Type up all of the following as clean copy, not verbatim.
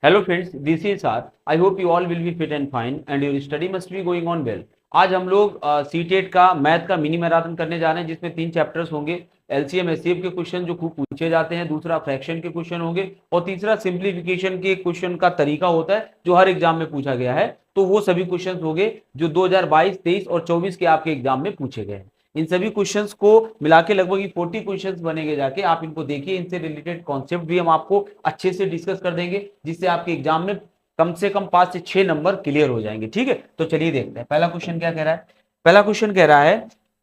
Hello friends, this is Sar. I hope you all will be fit and fine and your study must be going on well. आज हम लोग CTET का math का mini marathon करने जा रहे हैं जिसमें 3 चैप्टर्स होंगे। एलसीएम एचसीएफ के क्वेश्चन जो खूब पूछे जाते हैं, दूसरा फ्रैक्शन के क्वेश्चन होंगे और तीसरा सिंप्लीफिकेशन के क्वेश्चन का तरीका होता है जो हर एग्जाम में पूछा गया है। तो वो सभी क्वेश्चन होंगे जो 2022, 23 और 24 के आपके एग्जाम में पूछे गए हैं। इन सभी क्वेश्चंस को मिला के लगभग 40 क्वेश्चंस बनेंगे जाके, आप इनको देखिए। इनसे रिलेटेड कॉन्सेप्ट भी हम आपको अच्छे से डिस्कस कर देंगे जिससे आपके एग्जाम में कम से कम 5 से 6 नंबर क्लियर हो जाएंगे। ठीक है, तो चलिए देखते हैं पहला क्वेश्चन क्या कह रहा है। पहला क्वेश्चन कह रहा है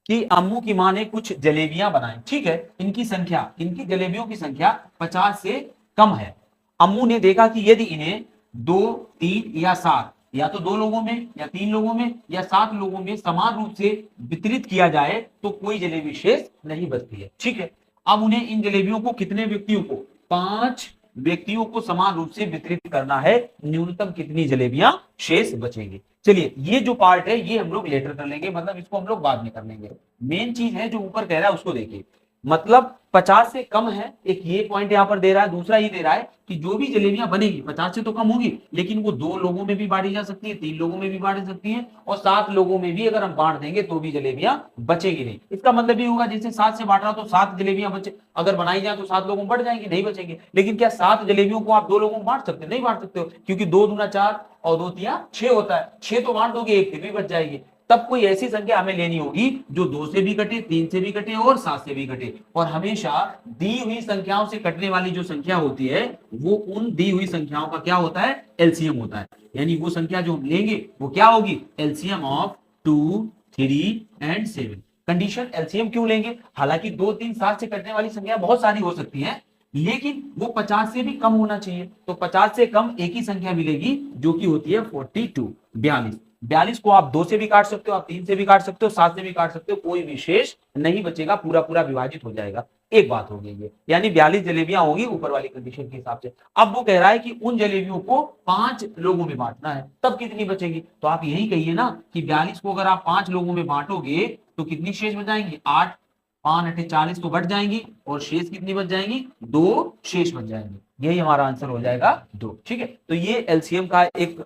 कि अम्मू की माँ ने कुछ जलेबियां बनाई। ठीक है, इनकी संख्या, इनकी जलेबियों की संख्या 50 से कम है। अम्मू ने देखा कि यदि इन्हें 2, 3 या 7 या तो 2 लोगों में या 3 लोगों में या 7 लोगों में समान रूप से वितरित किया जाए तो कोई जलेबी शेष नहीं बचती है। ठीक है, अब उन्हें इन जलेबियों को कितने व्यक्तियों को, 5 व्यक्तियों को समान रूप से वितरित करना है। न्यूनतम कितनी जलेबियां शेष बचेंगी। चलिए, ये जो पार्ट है ये हम लोग लेटर कर लेंगे, मतलब इसको हम लोग बाद में कर लेंगे। मेन चीज है जो ऊपर कह रहा है उसको देखिए, मतलब 50 से कम है। एक ये पॉइंट यहां पर दे रहा है, दूसरा ये दे रहा है कि जो भी जलेबियां बनेगी 50 से तो कम होगी, लेकिन वो 2 लोगों में भी बांटी जा सकती है, 3 लोगों में भी बांटी सकती है और 7 लोगों में भी अगर हम बांट देंगे तो भी जलेबियां बचेगी नहीं। इसका मतलब ये होगा जैसे 7 से बांट रहा तो 7 जलेबियां बचे, अगर बनाई जाए तो 7 लोगों में बढ़ जाएंगे, नहीं बचेंगे। लेकिन क्या 7 जलेबियों को आप 2 लोगों में बांट सकते हो? नहीं बांट सकते हो, क्योंकि 2 दूना 4 और 2 तिया 6 होता है। 6 तो बांट दोगे, 1 भी बच जाएगी। तब कोई ऐसी संख्या हमें लेनी होगी जो 2 से भी कटे, 3 से भी कटे और 7 से भी कटे। और हमेशा दी हुई संख्याओं से कटने वाली जो संख्या होती है वो उन दी हुई संख्याओं का क्या होता है? एलसीएम होता है। यानी वो संख्या जो हम लेंगे वो क्या होगी? LCM of 2, 3 and 7। Condition LCM क्यों लेंगे? हालांकि 2, 3, 7 से कटने वाली संख्या बहुत सारी हो सकती है, लेकिन वो 50 से भी कम होना चाहिए। तो 50 से कम एक ही संख्या मिलेगी जो कि होती है 42, 42। 42 को आप 2 से भी काट सकते हो, आप 3 से भी काट सकते हो, 7 से भी काट सकते हो, कोई विशेष नहीं बचेगा, पूरा पूरा विभाजित हो जाएगा। एक बात हो गई है, यानी 42 जलेबियां होगी ऊपर वाली कंडीशन के हिसाब से। अब वो कह रहा है कि उन जलेबियों को 5 लोगों में बांटना है, तब कितनी बचेगी? तो आप यही कहिए ना कि 42 को अगर आप 5 लोगों में बांटोगे तो कितनी शेष बचाएंगे? 8, 5 8 40 तो बच जाएंगी और शेष कितनी बच जाएंगी? 2 शेष बच जाएंगे। यही हमारा आंसर हो जाएगा 2। ठीक है, तो ये एलसीएम का एक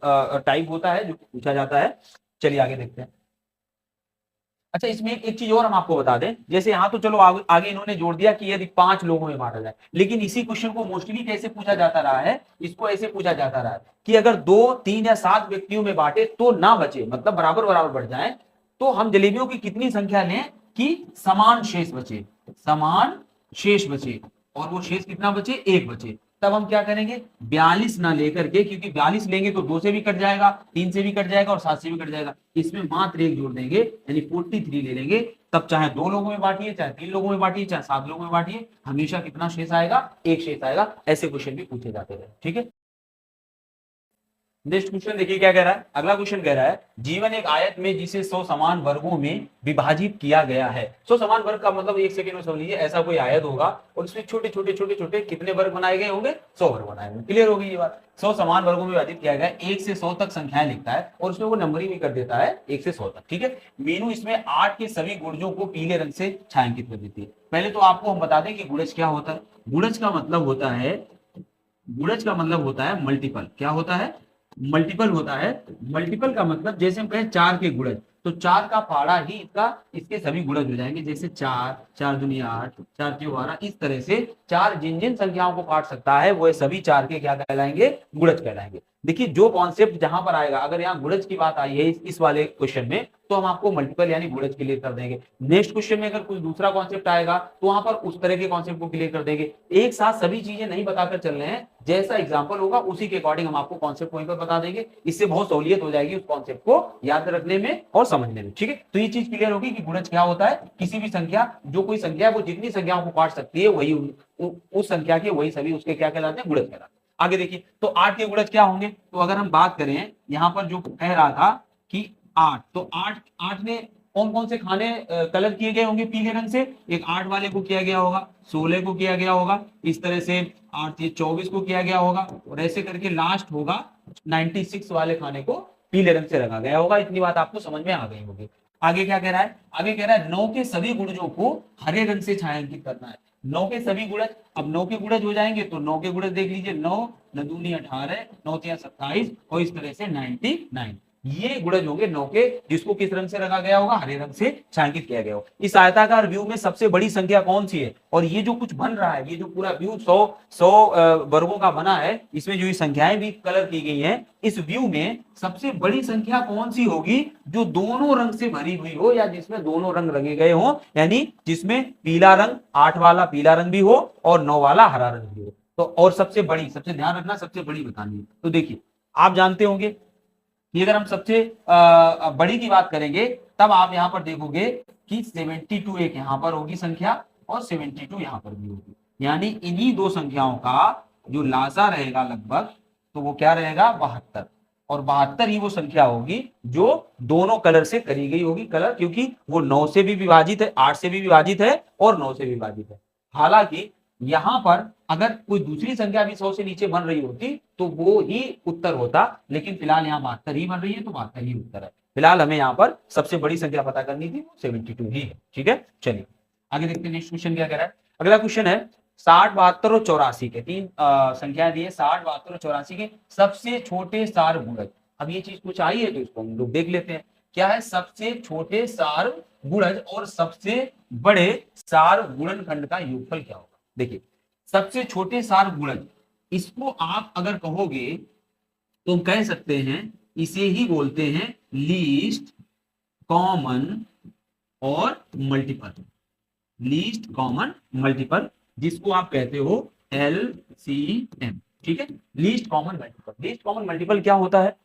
टाइप होता है जो पूछा जाता है। चलिए आगे देखते हैं। अच्छा, इसमें एक चीज और हम आपको बता दें, जैसे यहाँ तो चलो आगे इन्होंने जोड़ दिया कि यदि 5 लोगों में बांटा जाए, लेकिन इसी क्वेश्चन को मोस्टली कैसे पूछा जाता रहा है? इसको ऐसे पूछा जाता रहा है कि अगर 2, 3 या 7 व्यक्तियों में बांटे तो ना बचे, मतलब बराबर बराबर बढ़ जाए, तो हम जलेबियों की कितनी संख्या लें कि समान शेष बचे, समान शेष बचे, और वो शेष कितना बचे? 1 बचे। तब हम क्या करेंगे? 42 ना लेकर के, क्योंकि 42 लेंगे तो 2 से भी कट जाएगा, 3 से भी कट जाएगा और 7 से भी कट जाएगा, इसमें मात्र 1 जोड़ देंगे यानी 43 ले लेंगे। तब चाहे 2 लोगों में बांटिए, चाहे 3 लोगों में बांटिए, चाहे 7 लोगों में बांटिए, हमेशा कितना शेष आएगा? 1 शेष आएगा। ऐसे क्वेश्चन भी पूछे जाते हैं। ठीक है, नेक्स्ट क्वेश्चन देखिए क्या कह रहा है। अगला क्वेश्चन कह रहा है जीवन एक आयत में जिसे 100 समान वर्गों में विभाजित किया गया है। 100 समान वर्ग का मतलब एक सेकंड में समझ लीजिए, ऐसा कोई आयत होगा और उसमें छोटे छोटे छोटे छोटे कितने वर्ग बनाए गए होंगे? 100 वर्ग बनाए होंगे। क्लियर होगी ये बात? 100 समान वर्गों में विभाजित किया गया है। 1 से 100 तक संख्याएं लिखता है और उसमें वो नंबरिंग भी कर देता है 1 से 100 तक। ठीक है, मीनू इसमें 8 के सभी गुणजों को पीले रंग से छायांकित कर देती है। पहले तो आपको हम बता दें कि गुणज क्या होता है। गुणज का मतलब होता है, गुणज का मतलब होता है मल्टीपल। क्या होता है? मल्टीपल होता है। मल्टीपल का मतलब जैसे हम कहें 4 के गुणज, तो 4 का पाड़ा ही इसके सभी गुणज हो जाएंगे। जैसे 4, 4 दूनी 8, 4 के 12, इस तरह से 4 जिन जिन संख्याओं को काट सकता है वो सभी 4 के क्या कहलाएंगे? गुणज कहलाएंगे। देखिए, जो कॉन्सेप्ट जहां पर आएगा, अगर यहाँ गुणज की बात आई है इस वाले क्वेश्चन में, तो हम आपको मल्टीपल यानी गुणज क्लियर कर देंगे। नेक्स्ट क्वेश्चन में अगर कुछ दूसरा कॉन्सेप्ट आएगा तो वहां पर उस तरह के कॉन्सेप्ट को क्लियर कर देंगे। एक साथ सभी चीजें नहीं बताकर चल रहे हैं, जैसा एग्जांपल होगा उसी के अकॉर्डिंग हम आपको कॉन्सेप्ट वहीं पर बता देंगे। इससे बहुत सहूलियत हो जाएगी उस कॉन्सेप्ट को याद रखने में और समझने में। ठीक है, तो ये चीज क्लियर होगी कि गुणज क्या होता है। किसी भी संख्या, जो कोई संख्या है वो जितनी संख्याओं को काट सकती है वही उस संख्या के वही सभी उसके क्या कहलाते हैं? गुणज कहलाते हैं। आगे देखिए, तो 8 के गुणज क्या होंगे? तो अगर हम बात करें यहाँ पर जो कह रहा था कि 8, तो 8 ने कौन कौन से खाने कलर किए गए होंगे पीले रंग से? एक 8 वाले को किया गया होगा, 16 को किया गया होगा, इस तरह से 8 ये 24 को किया गया होगा, और ऐसे करके लास्ट होगा 96 वाले खाने को पीले रंग से रंगा गया होगा। इतनी बात आपको समझ में आ गई होगी। आगे क्या कह रहा है? आगे कह रहा है 9 के सभी गुणजों को हरे रंग से छायांकित करना है। 9 के सभी गुणज, अब 9 के गुणज हो जाएंगे तो 9 के गुणज देख लीजिए, 9 9 दूनी 18, 9 तिया 27 और इस तरह से 99, ये गुणज होंगे 9 के, जिसको किस रंग से रंगा गया होगा, हरे रंग से छायांकित किया गया होगा। इस आयताकार व्यू में सबसे बड़ी संख्या कौन सी है, और ये जो कुछ बन रहा है, ये जो पूरा व्यू 100 वर्गों का बना है, इसमें जो ये संख्याएं भी कलर की गई हैं, इस व्यू में सबसे बड़ी संख्या कौन सी होगी, जो दोनों रंग से भरी हुई हो या जिसमें दोनों रंग रंगे गए हो, यानी जिसमें पीला रंग 8 वाला पीला रंग भी हो और 9 वाला हरा रंग भी हो। तो और सबसे बड़ी, सबसे ध्यान रखना, सबसे बड़ी बतानी है। तो देखिए आप जानते होंगे कि अगर हम सबसे बड़ी की बात करेंगे तब आप यहां पर देखोगे कि 72 एक यहां पर होगी संख्या और 72 यहां पर भी होगी, यानी इन्हीं दो संख्याओं का जो लासा रहेगा लगभग, तो वो क्या रहेगा 72, और 72 ही वो संख्या होगी जो दोनों कलर से करी गई होगी, कलर क्योंकि वो 9 से भी विभाजित है, 8 से भी विभाजित है और 9 से भी विभाजित है। हालांकि यहां पर अगर कोई दूसरी संख्या भी 100 से नीचे बन रही होती तो वो ही उत्तर होता, लेकिन फिलहाल यहाँ 72 ही बन रही है तो 72 ही उत्तर है। फिलहाल हमें यहाँ पर सबसे बड़ी संख्या पता करनी थी, वो 72 ही है। ठीक है, चलिए आगे देखते हैं नेक्स्ट क्वेश्चन क्या कह रहा है। अगला क्वेश्चन है 60, 72 और 84 के तीन संख्याएं दी है, 60, 72 और 84 के सबसे छोटे सार गुणज। अब ये चीज कुछ आई है तो इसको हम लोग देख लेते हैं, क्या है सबसे छोटे सार गुणज और सबसे बड़े सार गुणनखंड का योगफल क्या होगा। देखिए सबसे छोटे सार गुणज, इसको आप अगर कहोगे तो हम कह सकते हैं इसे ही बोलते हैं लीस्ट कॉमन और मल्टीपल, लीस्ट कॉमन मल्टीपल, जिसको आप कहते हो LCM। ठीक है, least common multiple. Least common multiple क्या होता है,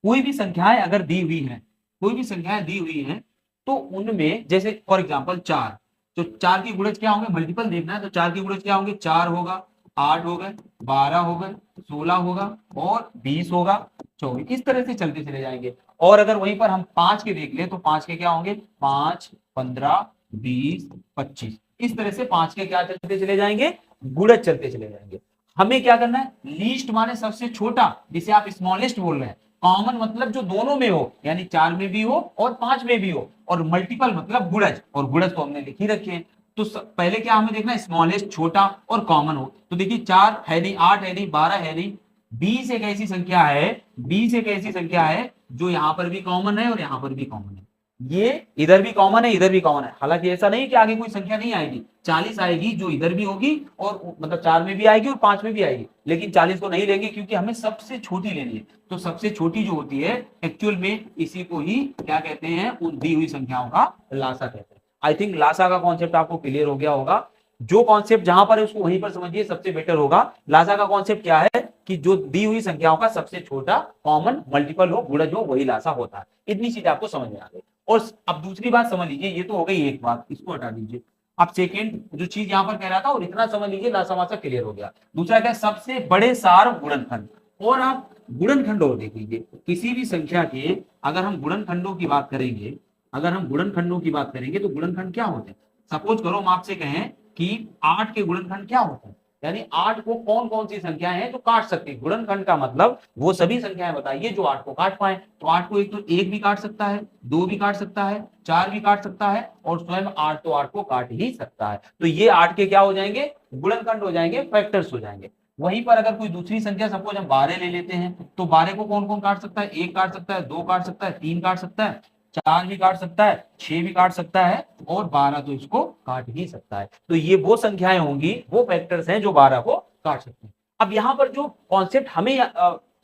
कोई भी संख्याएं अगर दी हुई है, कोई भी संख्याएं दी हुई हैं तो उनमें जैसे फॉर एग्जांपल 4, तो 4 की गुणज क्या होंगे, मल्टीपल देखना है तो 4 की गुणज क्या होंगे, 4 होगा, 8 हो गए, 12 हो गए, 16 होगा और 20 होगा, 24, इस तरह से चलते चले जाएंगे। और अगर वहीं पर हम 5 के देख ले तो 5 के क्या होंगे, 5, 15, 20, 25, इस तरह से 5 के क्या चलते चले जाएंगे, गुणज चलते चले जाएंगे। हमें क्या करना है, लीस्ट माने सबसे छोटा, जिसे आप स्मॉलेस्ट बोल रहे हैं, कॉमन मतलब जो दोनों में हो, यानी 4 में भी हो और 5 में भी हो, और मल्टीपल मतलब गुणज, और गुणज तो हमने लिख ही रखे हैं। तो पहले क्या हमें देखना है, स्मॉलेस्ट छोटा और कॉमन हो। तो देखिए 4 है नहीं, 8 है नहीं, 12 है नहीं, 20 एक ऐसी संख्या है, 20 एक ऐसी संख्या है जो यहां पर भी कॉमन है और यहां पर भी कॉमन है, ये इधर भी कॉमन है, इधर भी कॉमन है। हालांकि ऐसा नहीं कि आगे कोई संख्या नहीं आएगी, 40 आएगी जो इधर भी होगी और मतलब 4 में भी आएगी और 5 में भी आएगी, लेकिन 40 को नहीं लेंगे क्योंकि हमें सबसे छोटी लेनी है। तो सबसे छोटी जो होती है एक्चुअल में इसी को ही क्या कहते हैं, उन दी हुई संख्याओं का लासा कहते हैं। आई थिंक लासा का कॉन्सेप्ट आपको क्लियर हो गया होगा। जो कॉन्सेप्ट जहां पर है उसको वहीं पर समझिए, सबसे बेटर होगा। लासा का कॉन्सेप्ट क्या है कि जो दी हुई संख्याओं का सबसे छोटा कॉमन मल्टीपल हो, गुणज हो, वही लासा होता है। इतनी चीज आपको समझ में आ गई। और अब दूसरी बात समझ लीजिए, ये तो हो गई एक बात, इसको हटा दीजिए। अब सेकेंड जो चीज यहां पर कह रहा था और इतना समझ लीजिए, लासा वासा क्लियर हो गया। दूसरा क्या, सबसे बड़े सार गुणनखंड। और आप गुणनखंड और देख लीजिए, किसी भी संख्या के अगर हम गुणनखंडों की बात करेंगे, अगर हम गुणनखंडों की बात करेंगे तो गुणनखंड क्या होते हैं। सपोज करो हम आपसे कहें कि 8 के गुणनखंड क्या होते हैं, यानी 8 को कौन कौन सी संख्याएं हैं जो काट सकती है। गुणनखंड का मतलब वो सभी संख्याएं बताइए जो 8 को काट पाए। तो 8 को एक तो 1 भी काट सकता है, 2 भी काट सकता है, 4 भी काट सकता है, और स्वयं 8 तो 8 को काट ही सकता है। तो ये 8 के क्या हो जाएंगे, गुणनखंड हो जाएंगे, फैक्टर्स हो जाएंगे। वहीं पर अगर कोई दूसरी संख्या सपोज हम 12 ले लेते हैं, तो 12 को कौन कौन काट सकता है, 1 काट सकता है, 2 काट सकता है, 3 काट सकता है, 4 भी काट सकता है, 6 भी काट सकता है, और 12 तो इसको काट ही सकता है। तो ये वो संख्याएं होंगी, वो फैक्टर्स हैं जो 12 को काट सकते हैं। अब यहाँ पर जो कॉन्सेप्ट हमें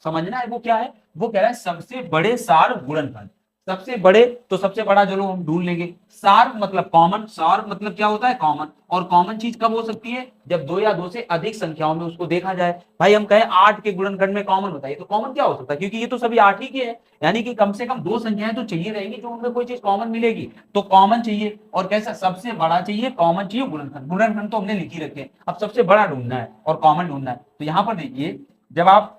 समझना है वो क्या है, वो कह रहा है सबसे बड़े सार गुणनखंड। सबसे बड़े तो सबसे बड़ा चलो हम ढूंढ लेंगे। सार मतलब कॉमन, सार मतलब क्या होता है, कॉमन। और कॉमन चीज कब हो सकती है, जब 2 या 2 से अधिक संख्याओं में उसको देखा जाए। भाई हम कहें 8 के गुणनखंड में कॉमन बताइए, तो कॉमन क्या हो सकता है, क्योंकि ये तो सभी 8 ही के हैं, यानी कि कम से कम 2 संख्याएं तो चाहिए रहेंगी जो उनमें कोई चीज कॉमन मिलेगी। तो कॉमन चाहिए, और कैसा, सबसे बड़ा चाहिए, कॉमन चाहिए, गुणनखंड। गुणनखंड तो हमने लिख ही रखे, अब सबसे बड़ा ढूंढना है और कॉमन ढूंढना है। तो यहां पर देखिए, जब आप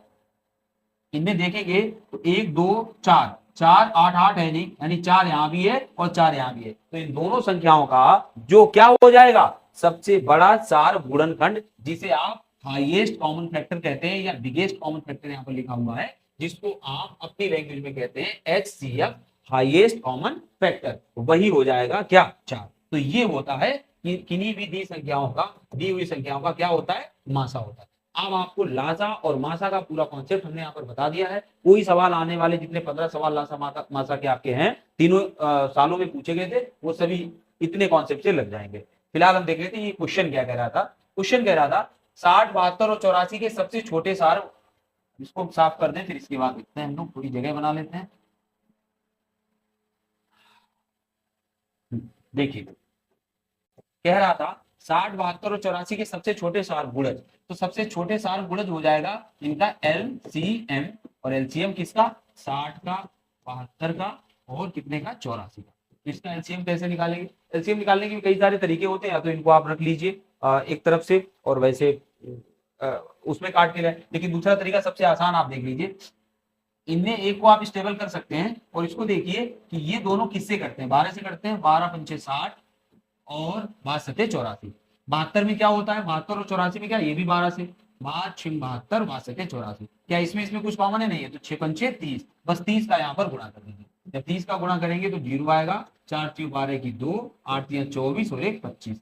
इनमें देखेंगे तो 1, 2, 4, 4, 8, 8 है नहीं, यानी 4 यहां भी है और 4 यहां भी है। तो इन दोनों संख्याओं का जो क्या हो जाएगा, सबसे बड़ा सार गुणनखंड, जिसे आप हाईएस्ट कॉमन फैक्टर कहते हैं, या बिगेस्ट कॉमन फैक्टर यहां पर लिखा हुआ है, जिसको आप अपनी लैंग्वेज में कहते हैं HCF, हाईएस्ट कॉमन फैक्टर। वही हो जाएगा क्या, 4। तो ये होता है कि किन्हीं भी दी हुई संख्याओं का क्या होता है, मासा होता है। अब आपको लासा और मासा का पूरा कॉन्सेप्ट हमने यहाँ पर बता दिया है। कोई सवाल आने वाले जितने 15 सवाल लासा मासा के आपके हैं तीनों सालों में पूछे गए थे, वो सभी इतने कॉन्सेप्ट से लग जाएंगे। फिलहाल हम देख लेते हैं ये क्वेश्चन क्या कह रहा था। क्वेश्चन कह रहा था 60, 72 और 84 के सबसे छोटे सार, इसको साफ कर दें फिर इसके बाद देखते हैं, हम लोग थोड़ी जगह बना लेते हैं। देखिए कह रहा था 60, 72 और 84 के सबसे छोटे सार गुणज, तो सबसे छोटे सार गुणज हो जाएगा इनका LCM, और LCM किसका, 60 का, 72 का और कितने का, 84 का। इसका एलसीएम कैसे निकालेंगे, एलसीएम निकालने के कई सारे तरीके होते हैं, या तो इनको आप रख लीजिए एक तरफ से और वैसे उसमें काट के लाए, लेकिन दूसरा तरीका सबसे आसान आप देख लीजिए, इनमें एक को आप स्टेबल कर सकते हैं और इसको देखिए कि ये दोनों किससे करते हैं, 12 से करते हैं, 12 पंचे 60 और 62 84। 72 में क्या होता है, 72 और 84 में क्या, ये भी 12 से, 5 6 72 62 84। क्या इसमें कुछ कॉमन है, नहीं है, तो 6 पंचे 30, बस 30 का यहाँ पर गुणा कर देंगे। जब 30 का गुणा करेंगे तो 0 आएगा, 4 3 12 की 2, 8 3 24 और 1 25,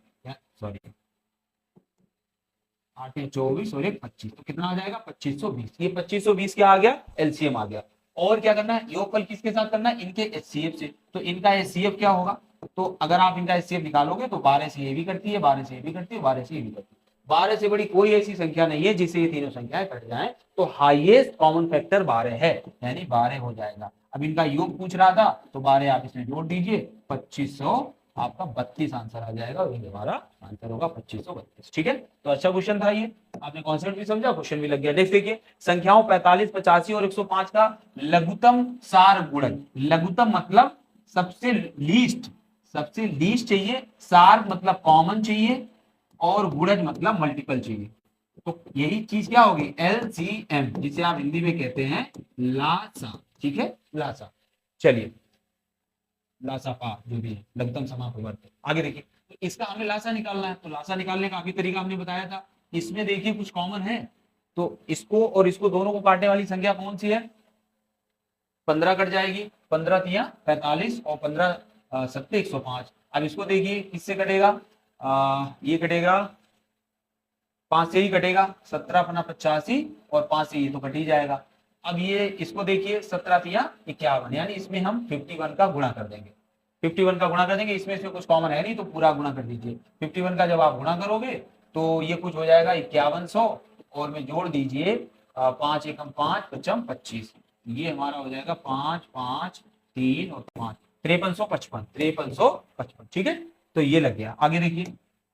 सॉरी 8 24 और 1 25, तो कितना आ जाएगा 2520। ये 2520 क्या आ गया, एलसीएम आ गया। और क्या करना है, योगफल किसके साथ करना है, इनके एचसीएफ से। तो इनका एचसीएफ क्या होगा, तो अगर आप इनका एचसीएफ निकालोगे तो 12 से ये भी करती है, 12 से ये भी करती है, 12 से ये भी करती है। 12 से बड़ी कोई ऐसी संख्या नहीं है जिससे ये तीनों संख्याएं कट जाएं, तो हाईएस्ट कॉमन फैक्टर 12 है, यानी 12 हो जाएगा। अब इनका योग पूछ रहा था तो 12 आप इसमें जोड़ दीजिए, 2500 आपका 32 आंसर आ जाएगा, और ये हमारा आंसर होगा 2532। ठीक है, तो अच्छा क्वेश्चन था ये, आपने कॉन्सेप्ट भी समझा, क्वेश्चन भी लग गया। नेक्स्ट देखिए, संख्याओं 45, 85 और 105 का लघुत्तम सार गुणज। लघुत्तम मतलब सबसे लीस्ट चाहिए, सार मतलब कॉमन चाहिए, और गुणज मतलब मल्टीपल चाहिए। तो यही चीज क्या होगी, एलसीएम, जिसे आप हिंदी में कहते हैं लासा। ठीक है, लासा। चलिए, लासा पा जो भी है, लघुत्तम समापवर्त। आगे देखिए, तो इसका हमें लासा निकालना है, तो लासा निकालने का अभी तरीका हमने बताया था। इसमें देखिए कुछ कॉमन है, तो इसको और इसको दोनों को काटने वाली संख्या कौन सी है, 15 कट जाएगी, 15 तिया 45 और 15 7 105। अब इसको देखिए किससे कटेगा, ये कटेगा 5 से ही कटेगा, 17 अपना 85 और 5 से ये तो कट ही जाएगा। अब ये इसको देखिए 17 तिया 51, यानी इसमें हम 51 का गुणा कर देंगे, 51 का गुणा कर देंगे, इसमें से कुछ कॉमन है नहीं तो पूरा गुणा कर दीजिए। 51 का जब आप गुणा करोगे तो ये कुछ हो जाएगा 5100, और में जोड़ दीजिए 5 एकम 5 पचम 25, ये हमारा हो जाएगा 5 5 3 और 5 5355। ठीक है, तो ये लग गया। आगे देखिए,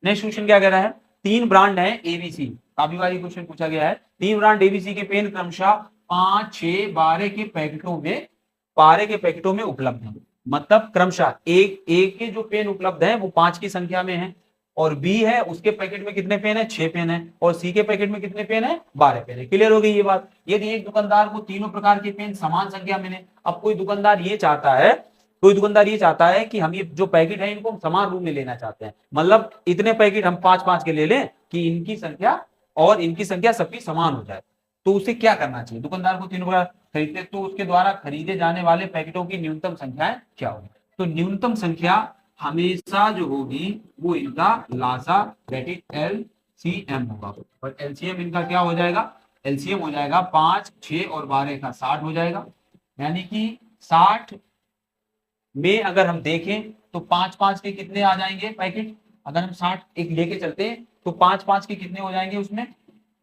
नेक्स्ट क्वेश्चन क्या कह रहा है, 3 ब्रांड है एबीसी, काफी बारी क्वेश्चन पूछा गया है। 3 ब्रांड एबीसी के पेन क्रमशः 5 6 12 के पैकेटों में उपलब्ध है। मतलब क्रमशः एक के जो पेन उपलब्ध है वो 5 की संख्या में है, और बी है उसके पैकेट में कितने पेन है, 6 पेन है, और सी के पैकेट में कितने पेन है, 12 पेन है। क्लियर हो गई ये बात। यदि एक दुकानदार को तीनों प्रकार के पेन समान संख्या मिले, अब कोई दुकानदार ये चाहता है कि हम ये जो पैकेट है इनको समान रूप में लेना चाहते हैं, मतलब इतने पैकेट हम 5-5 के ले लें कि इनकी संख्या और इनकी संख्या सबकी समान हो जाए। तो उसे क्या करना चाहिए, दुकानदार को तीनों प्रकार खरीदते, तो उसके द्वारा खरीदे जाने वाले पैकेटों की न्यूनतम संख्याएं क्या होगी। तो न्यूनतम संख्या हमेशा जो होगी वो इनका लासा दैट इज एलसीएम होगा, और एलसीएम इनका क्या हो जाएगा, एलसीएम हो जाएगा 5 6 और 12 का 60 हो जाएगा। यानी कि 60 में अगर हम देखें तो 5-5 के कितने आ जाएंगे पैकेट, अगर हम 60 एक लेके चलते हैं तो 5-5 के कितने हो जाएंगे, उसमें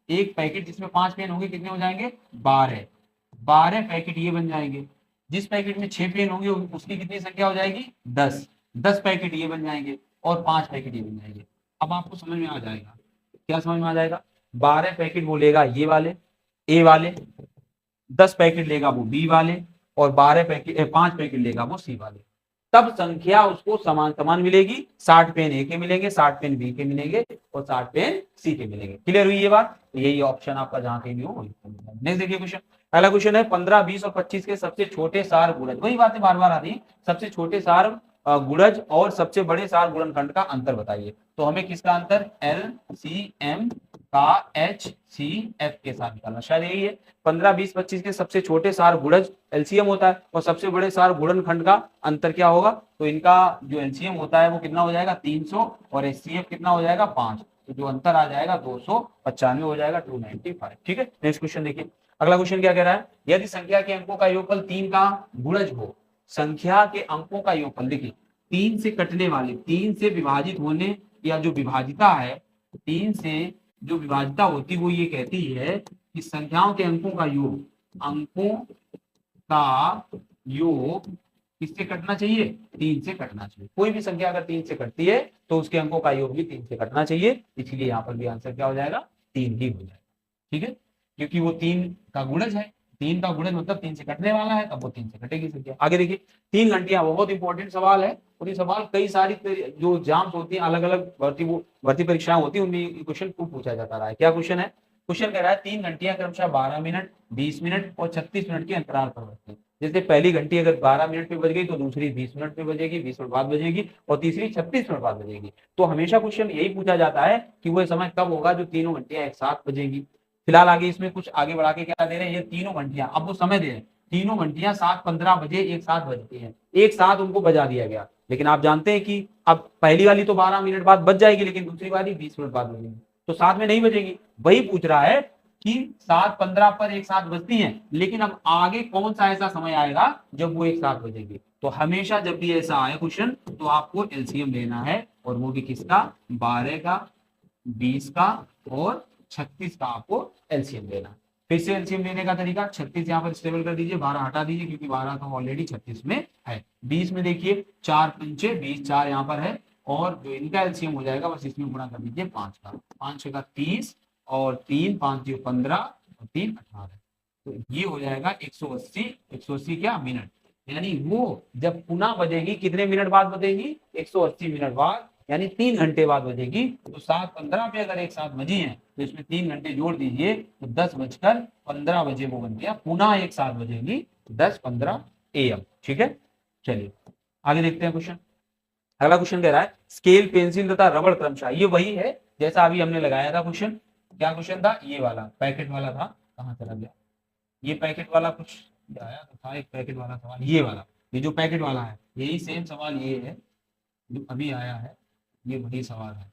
एक पैकेट जिसमें 5 पेन होंगे कितने हो जाएंगे, 12 पैकेट ये बन जाएंगे। जिस पैकेट में 6 पेन होंगे उसकी कितनी संख्या हो जाएगी, 10 पैकेट ये बन जाएंगे, और 5 पैकेट ये बन जाएंगे। अब आपको समझ में आ जाएगा, क्या समझ में आ जाएगा, 12 पैकेट वो लेगा ये वाले ए वाले, 10 पैकेट लेगा वो बी वाले, और 5 पैकेट लेगा वो सी वाले। तब संख्या उसको समान मिलेगी, 60 पेन ए के मिलेंगे, 60 पेन बी के मिलेंगे, और 60 पेन सी के मिलेंगे। क्लियर हुई ये बात, यही ऑप्शन आपका जहां कहीं भी हो। नेक्स्ट देखिए क्वेश्चन, पहला क्वेश्चन है 15 20 और 25 के सबसे छोटे सार गुणज। वही बातें बार बार आ रही है, सबसे छोटे सार गुणज और सबसे बड़े सार गुणनखंड का अंतर बताइए। तो हमें किसका अंतर, एलसीएम का HCF के साथ निकालना, शायद यही है। 15, 20, 25 के सबसे छोटे सार गुणज एलसीएम होता है और सबसे बड़े सार गुणनखंड का अंतर क्या होगा, तो इनका जो एलसीएम होता है वो कितना हो जाएगा 300 और एचसीएफ कितना हो जाएगा 5, तो जो अंतर आ जाएगा 295 हो जाएगा 295। ठीक है, नेक्स्ट क्वेश्चन देखिए। अगला क्वेश्चन क्या कह रहा है, यदि संख्या के अंकों का योगफल 3 का गुणज हो, संख्या के अंकों का योगफल देखिए 3 से कटने वाले, 3 से विभाजित होने या जो विभाजिता है, 3 से जो विभाजिता होती वो ये कहती है कि संख्याओं के अंकों का योग, अंकों का योग किससे कटना चाहिए, 3 से कटना चाहिए। कोई भी संख्या अगर 3 से कटती है तो उसके अंकों का योग भी 3 से कटना चाहिए, इसलिए यहाँ पर भी आंसर क्या हो जाएगा 3 ही हो जाएगा। ठीक है, क्योंकि वो 3 का गुणज है, 3 का गुणज मतलब 3 से कटने वाला है, तब वो 3 से कटेगी संख्या। आगे देखिए 3 घंटियां, बहुत इंपॉर्टेंट सवाल है और ये सवाल कई सारी जो एग्जाम्स होती हैं, अलग अलग भर्ती परीक्षाएं होती है, उनमें क्वेश्चन खूब पूछा जाता रहा है। क्या क्वेश्चन है, क्वेश्चन कह रहा है 3 घंटियां क्रमशः 12 मिनट, 20 मिनट और 36 मिनट के अंतराल पर बजती है। जैसे पहली घंटी अगर 12 मिनट पे बज गई तो दूसरी 20 मिनट पे बजेगी, 20 मिनट बाद बजेगी और तीसरी 36 मिनट बाद बजेगी। तो हमेशा क्वेश्चन यही पूछा जाता है कि वो समय कब होगा जो तीनों घंटियां एक साथ बजेंगी। फिलहाल आगे इसमें कुछ आगे बढ़ा के क्या दे रहे हैं, ये तीनों घंटियां, अब वो समय दे रहे हैं, तीनों घंटियां 7:15 बजे एक साथ बजती हैं, एक साथ उनको बजा दिया गया। लेकिन आप जानते हैं कि अब पहली वाली तो 12 मिनट बाद बज जाएगी, लेकिन दूसरी वाली 20 मिनट बाद बजेगी, तो साथ में नहीं बजेगी। वही पूछ रहा है कि 7:15 पर एक साथ बजती हैं, लेकिन अब आगे कौन सा ऐसा समय आएगा जब वो एक साथ बजेगी। तो हमेशा जब भी ऐसा आए क्वेश्चन तो आपको एलसीएम लेना है, और वो भी किसका, 12 का, 20 का और 36 का आपको एलसीएम लेना। फिर से एलसीएम लेने का तरीका, 36 यहाँ पर स्टेबल कर दीजिए, 12 हटा दीजिए क्योंकि 12 तो ऑलरेडी 36 में है। 20 में देखिए 4 पंचे 20, 4 यहाँ पर है, और जो इनका एलसीएम हो जाएगा बस इसमें गुणा कर दीजिए 5 का, 5 का 30 और 3 5 15 और 3 18, तो ये हो जाएगा 180, 180 क्या मिनट, यानी वो जब पुनः बजेगी कितने मिनट बाद बजेगी, 180 मिनट बाद, यानी 3 घंटे बाद बजेगी। तो 7:15 पे अगर एक साथ बजी है तो इसमें 3 घंटे जोड़ दीजिए तो 10:15 बजे वो बन गया, पुनः एक साथ बजेगी 10:15 AM। ठीक है, चलिए आगे देखते हैं क्वेश्चन। अगला क्वेश्चन कह रहा है स्केल, पेंसिल तथा रबड़ क्रमशः, ये वही है जैसा अभी हमने लगाया था क्वेश्चन। क्या क्वेश्चन था, ये वाला पैकेट वाला था, कहाँ चला गया, ये पैकेट वाला कुछ आया तो था, एक पैकेट वाला सवाल, ये वाला, ये जो पैकेट वाला है यही सेम सवाल ये है जो अभी आया है, ये वही सवाल है,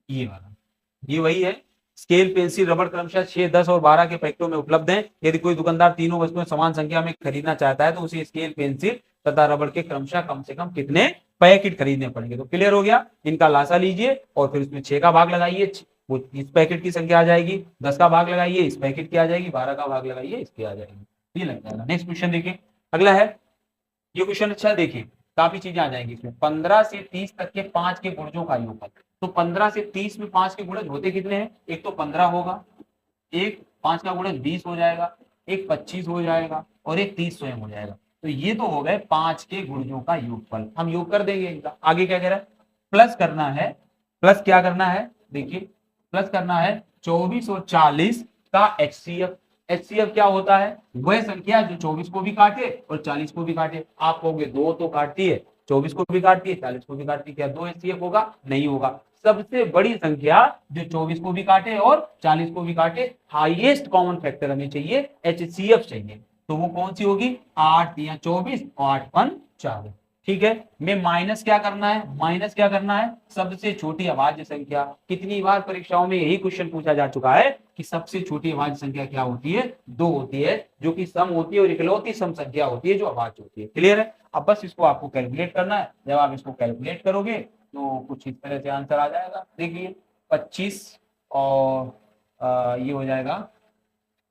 ये वाला, ये वही है। स्केल, पेंसिल, रबड़ क्रमशः 6, 10 और 12 के पैकेटों में उपलब्ध हैं। यदि कोई दुकानदार तीनों वस्तुएं समान संख्या में खरीदना चाहता है तो उसे स्केल, पेंसिल तथा रबड़ के क्रमशः कम से कम कितने पैकेट खरीदने पड़ेंगे। तो क्लियर हो गया, इनका लासा लीजिए और फिर उसमें 6 का भाग लगाइए, वो इस पैकेट की संख्या आ जाएगी, 10 का भाग लगाइए इस पैकेट की आ जाएगी, 12 का भाग लगाइए इसकी आ जाएगी, ये लग जाएगा। नेक्स्ट क्वेश्चन देखिए, अगला है ये क्वेश्चन, अच्छा देखिए काफी चीजें आ जाएंगी इसमें। 15 से 30 तक के 5 के गुणजों का योगफल, तो 15 से 30 में 5 के गुणज होते कितने हैं, एक तो 15 होगा, एक 5 का गुणज 20 हो जाएगा, एक 25 हो जाएगा और एक 30 स्वयं हो जाएगा। तो ये तो हो गए 5 के गुणजों का योगफल, हम योग कर देंगे इनका। आगे क्या कह रहा है, प्लस करना है, प्लस क्या करना है, देखिए प्लस करना है 24 और 40 का HCF। HCF क्या होता है, वह संख्या जो 24 को भी काटे और 40 को भी काटे। आप कहोगे 2 तो काटती है, 24 को भी काटती है, 40 को भी काटती है, क्या 2 HCF होगा, नहीं होगा। सबसे बड़ी संख्या जो 24 को भी काटे और 40 को भी काटे, हाईएस्ट कॉमन फैक्टर हमें चाहिए, HCF चाहिए। तो वो कौन सी होगी, 8 या 24 और 8 5 40। ठीक है, में माइनस क्या करना है, माइनस क्या करना है, सबसे छोटी अभाज्य संख्या। कितनी बार परीक्षाओं में यही क्वेश्चन पूछा जा चुका है कि सबसे छोटी अभाज्य संख्या क्या होती है, 2 होती है, जो कि सम होती है और इकलौती सम संख्या होती है जो अभाज्य होती है। क्लियर है, अब बस इसको आपको कैलकुलेट करना है। जब आप इसको कैलकुलेट करोगे तो कुछ इस तरह से आंसर आ जाएगा। देखिए 25 और ये हो जाएगा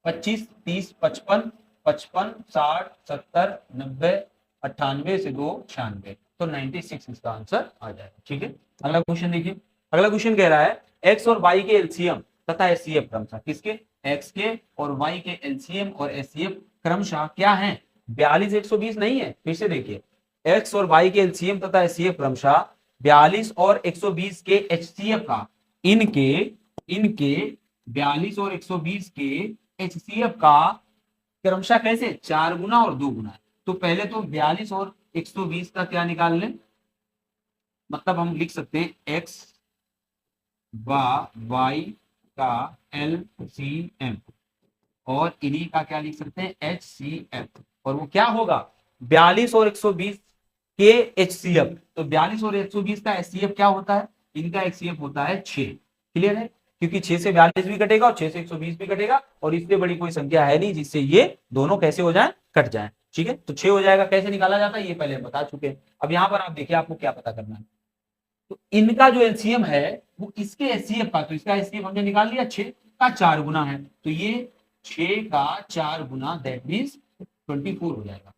25, 30, 55, 55, 60, 70, 90, 98 से 2 96, तो 96 इसका आंसर आ जाएगा। ठीक है, अगला क्वेश्चन देखिए। अगला क्वेश्चन कह रहा है एक्स और वाई के एलसीएम तथा एचसीएफ क्रमशः, किसके, एक्स के और वाई के एलसीएम और एचसीएफ क्रमशः क्या है, 42 120 नहीं है। फिर से देखिए, एक्स और वाई के एलसीएम तथा एचसीएफ क्रमशः 42 और 120 के एचसीएफ का, इनके 42 और 120 के एचसीएफ का क्रमशः कैसे, 4 गुना और 2 गुना। तो पहले तो 42 और 120 का क्या निकाल लें, मतलब हम लिख सकते हैं एक्स वाई का LCM और इन्हीं का क्या लिख सकते हैं HCF, और वो क्या होगा 42 और 120 के HCF। तो 42 और 120 का HCF क्या होता है, इनका HCF होता है 6। क्लियर है, क्योंकि 6 से 42 भी कटेगा और 6 से 120 भी कटेगा, और इससे बड़ी कोई संख्या है नहीं जिससे ये दोनों कैसे हो जाए, कट जाए। ठीक है, तो 6 हो जाएगा। कैसे निकाला जाता है ये पहले हम बता चुके हैं। अब यहाँ पर आप देखिए आपको क्या पता करना है, तो इनका जो एलसीएम है वो इसके एचसीएफ का, तो इसका एचसीएफ हमने निकाल लिया 6 का 4 गुना है, तो ये 6 का 4 गुना दैट मीन्स 24 हो जाएगा।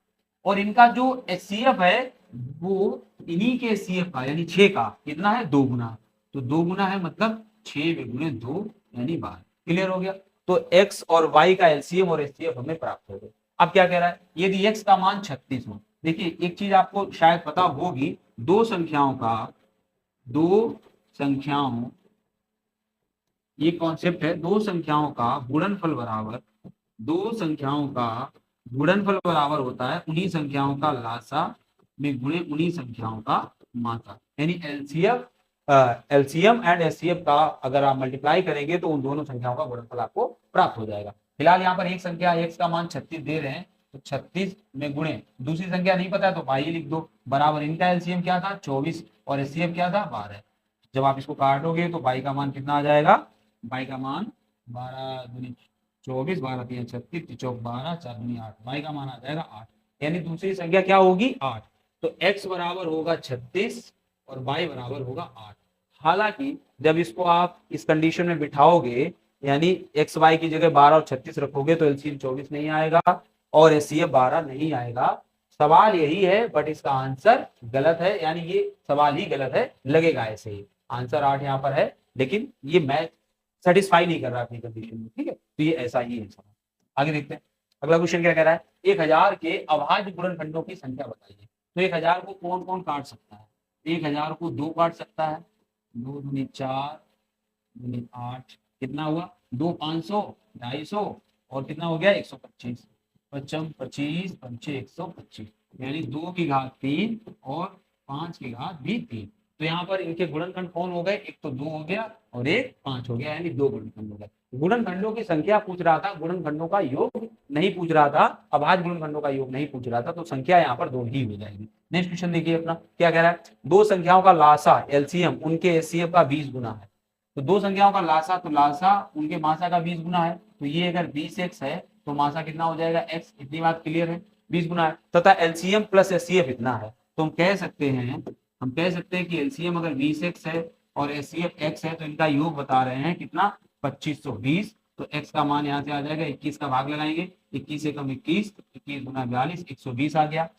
और इनका जो एचसीएफ है वो इन्हीं के एचसीएफ का यानी 6 का कितना है 2 गुना, तो 2 गुना है मतलब 6 गुने 2 यानी 12। क्लियर हो गया, तो x और y का एलसीएम और एचसीएफ हमें प्राप्त हो गया। अब क्या कह रहा है, यदि x का मान 36 हो, देखिए एक चीज आपको शायद पता होगी, दो संख्याओं ये कॉन्सेप्ट है, दो संख्याओं का गुणनफल बराबर होता है उन्हीं संख्याओं का लासा में गुणे उन्हीं संख्याओं का मासा, यानी एलसीएम एंड एचसीएफ का अगर आप मल्टीप्लाई करेंगे तो उन दोनों संख्याओं का गुणनफल आपको प्राप्त हो जाएगा। फिलहाल यहाँ पर एक संख्या x का मान 36 दे रहे हैं, तो 36 में गुणे दूसरी संख्या नहीं पता है तो y लिख दो, बराबर इनका एलसीएम क्या था 24 और एचसीएफ क्या था 12। जब आप इसको काटोगे तो y का मान कितना आ जाएगा, y का मान 12 दूनी 24, 12 3 36, चौक 12, 4 दूनी 8, y का मान आ जाएगा 8, यानी दूसरी संख्या क्या होगी 8। तो x बराबर होगा 36 और y बराबर होगा 8। हालांकि जब इसको आप इस कंडीशन में बिठाओगे यानी एक्स वाई की जगह 12 और 36 रखोगे तो एलसीएम 24 नहीं आएगा और एचसीएफ 12 नहीं आएगा। सवाल यही है बट इसका आंसर गलत है, यानी ये सवाल ही गलत है, लगेगा ऐसे ही। आंसर 8 यहाँ पर है लेकिन ये मैथ सेटिस्फाई नहीं कर रहा अपनी कंडीशन में। ठीक है, तो ये ऐसा ही है सवाल। आगे देखते हैं अगला क्वेश्चन क्या कह रहा है, 1000 के अभाज्य गुणनखंडों की संख्या बताइए। तो 1000 को कौन कौन काट सकता है, 1000 को 2 काट सकता है, 2 दूनी 4 दूनी 8, कितना हुआ 2 500 250 और कितना हो गया 125, 55 25 पंचे 125, यानी 2 की घात 3 और 5 की घात भी 3। तो यहाँ पर इनके गुणनखंड कौन हो गए, एक तो 2 हो गया और एक 5 हो गया, यानी 2 गुणनखंड हो गए। गुणनखंडों की संख्या पूछ रहा था, गुणनखंडों का योग नहीं पूछ रहा था, अभाज्य गुणनखंडों का योग नहीं पूछ रहा था, तो संख्या यहाँ पर 2 ही हो जाएगी। नेक्स्ट क्वेश्चन देखिए अपना क्या कह रहा है, दो संख्याओं का लासा एलसीएम उनके एचसीएफ का 20 गुना है। तो दो संख्याओं का लासा, तो लासा उनके मासा का 20 गुना है, तो ये अगर 20x है तो मासा कितना हो जाएगा x, इतनी बात क्लियर है, 20 गुना है, तथा एलसीएम प्लस एचसीएफ इतना है। तो हम कह सकते हैं कि एलसीएम अगर 20x है और एचसीएफ x है तो इनका योग बता रहे हैं कितना 2520। तो x का मान यहाँ से आ जाएगा 21 का भाग लगाएंगे, 21 से कम 21, 21 गुना 42, 120 आ गया।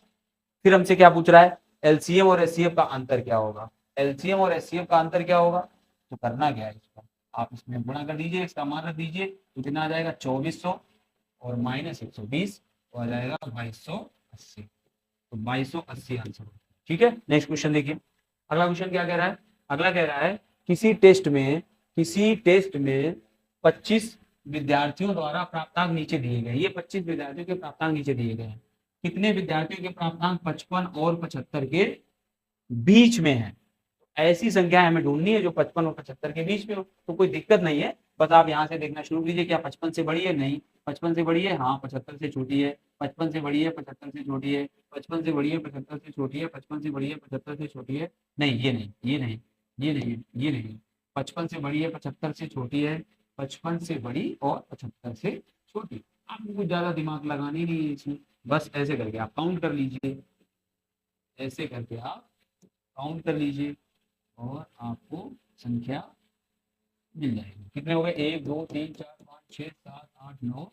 फिर हमसे क्या पूछ रहा है, एलसीएम और एचसीएफ का अंतर क्या होगा, एलसीएम और एचसीएफ का अंतर क्या होगा, तो करना क्या है इसका, आप इसमें गुणा कर दीजिए, इसका मान रख दीजिए, तो कितना आ जाएगा 2400 और माइनस 120 तो आ जाएगा 2280, तो 2280 आंसर। ठीक है, नेक्स्ट क्वेश्चन देखिए अगला क्वेश्चन क्या कह रहा है, अगला कह रहा है किसी टेस्ट में 25 विद्यार्थियों द्वारा प्राप्तांक नीचे दिए गए, ये 25 विद्यार्थियों के प्राप्तांक नीचे दिए गए हैं, कितने विद्यार्थियों के प्राप्तांक 55 और 75 के बीच में है। ऐसी संख्या हमें ढूंढनी है जो 55 और 75 के बीच में हो, तो कोई दिक्कत नहीं है, बस आप यहाँ से देखना शुरू कीजिए, क्या 55 से बड़ी है, नहीं 55 से बड़ी है, हाँ 75 से छोटी है, 55 से बड़ी है 75 से छोटी है, 55 से बड़ी है 75 से छोटी है, 55 से बड़ी है 75 से छोटी है, नहीं ये नहीं ये नहीं ये नहीं ये नहीं, 55 से बड़ी है 75 से छोटी है, 55 से बड़ी और 75 से छोटी। आपको कुछ ज्यादा दिमाग लगानी नहीं है इसमें, बस ऐसे करके आप काउंट कर लीजिए, ऐसे करके आप काउंट कर लीजिए और आपको संख्या मिल जाएगी। कितने हो गए 1 2 3 4 5 6 7 8 9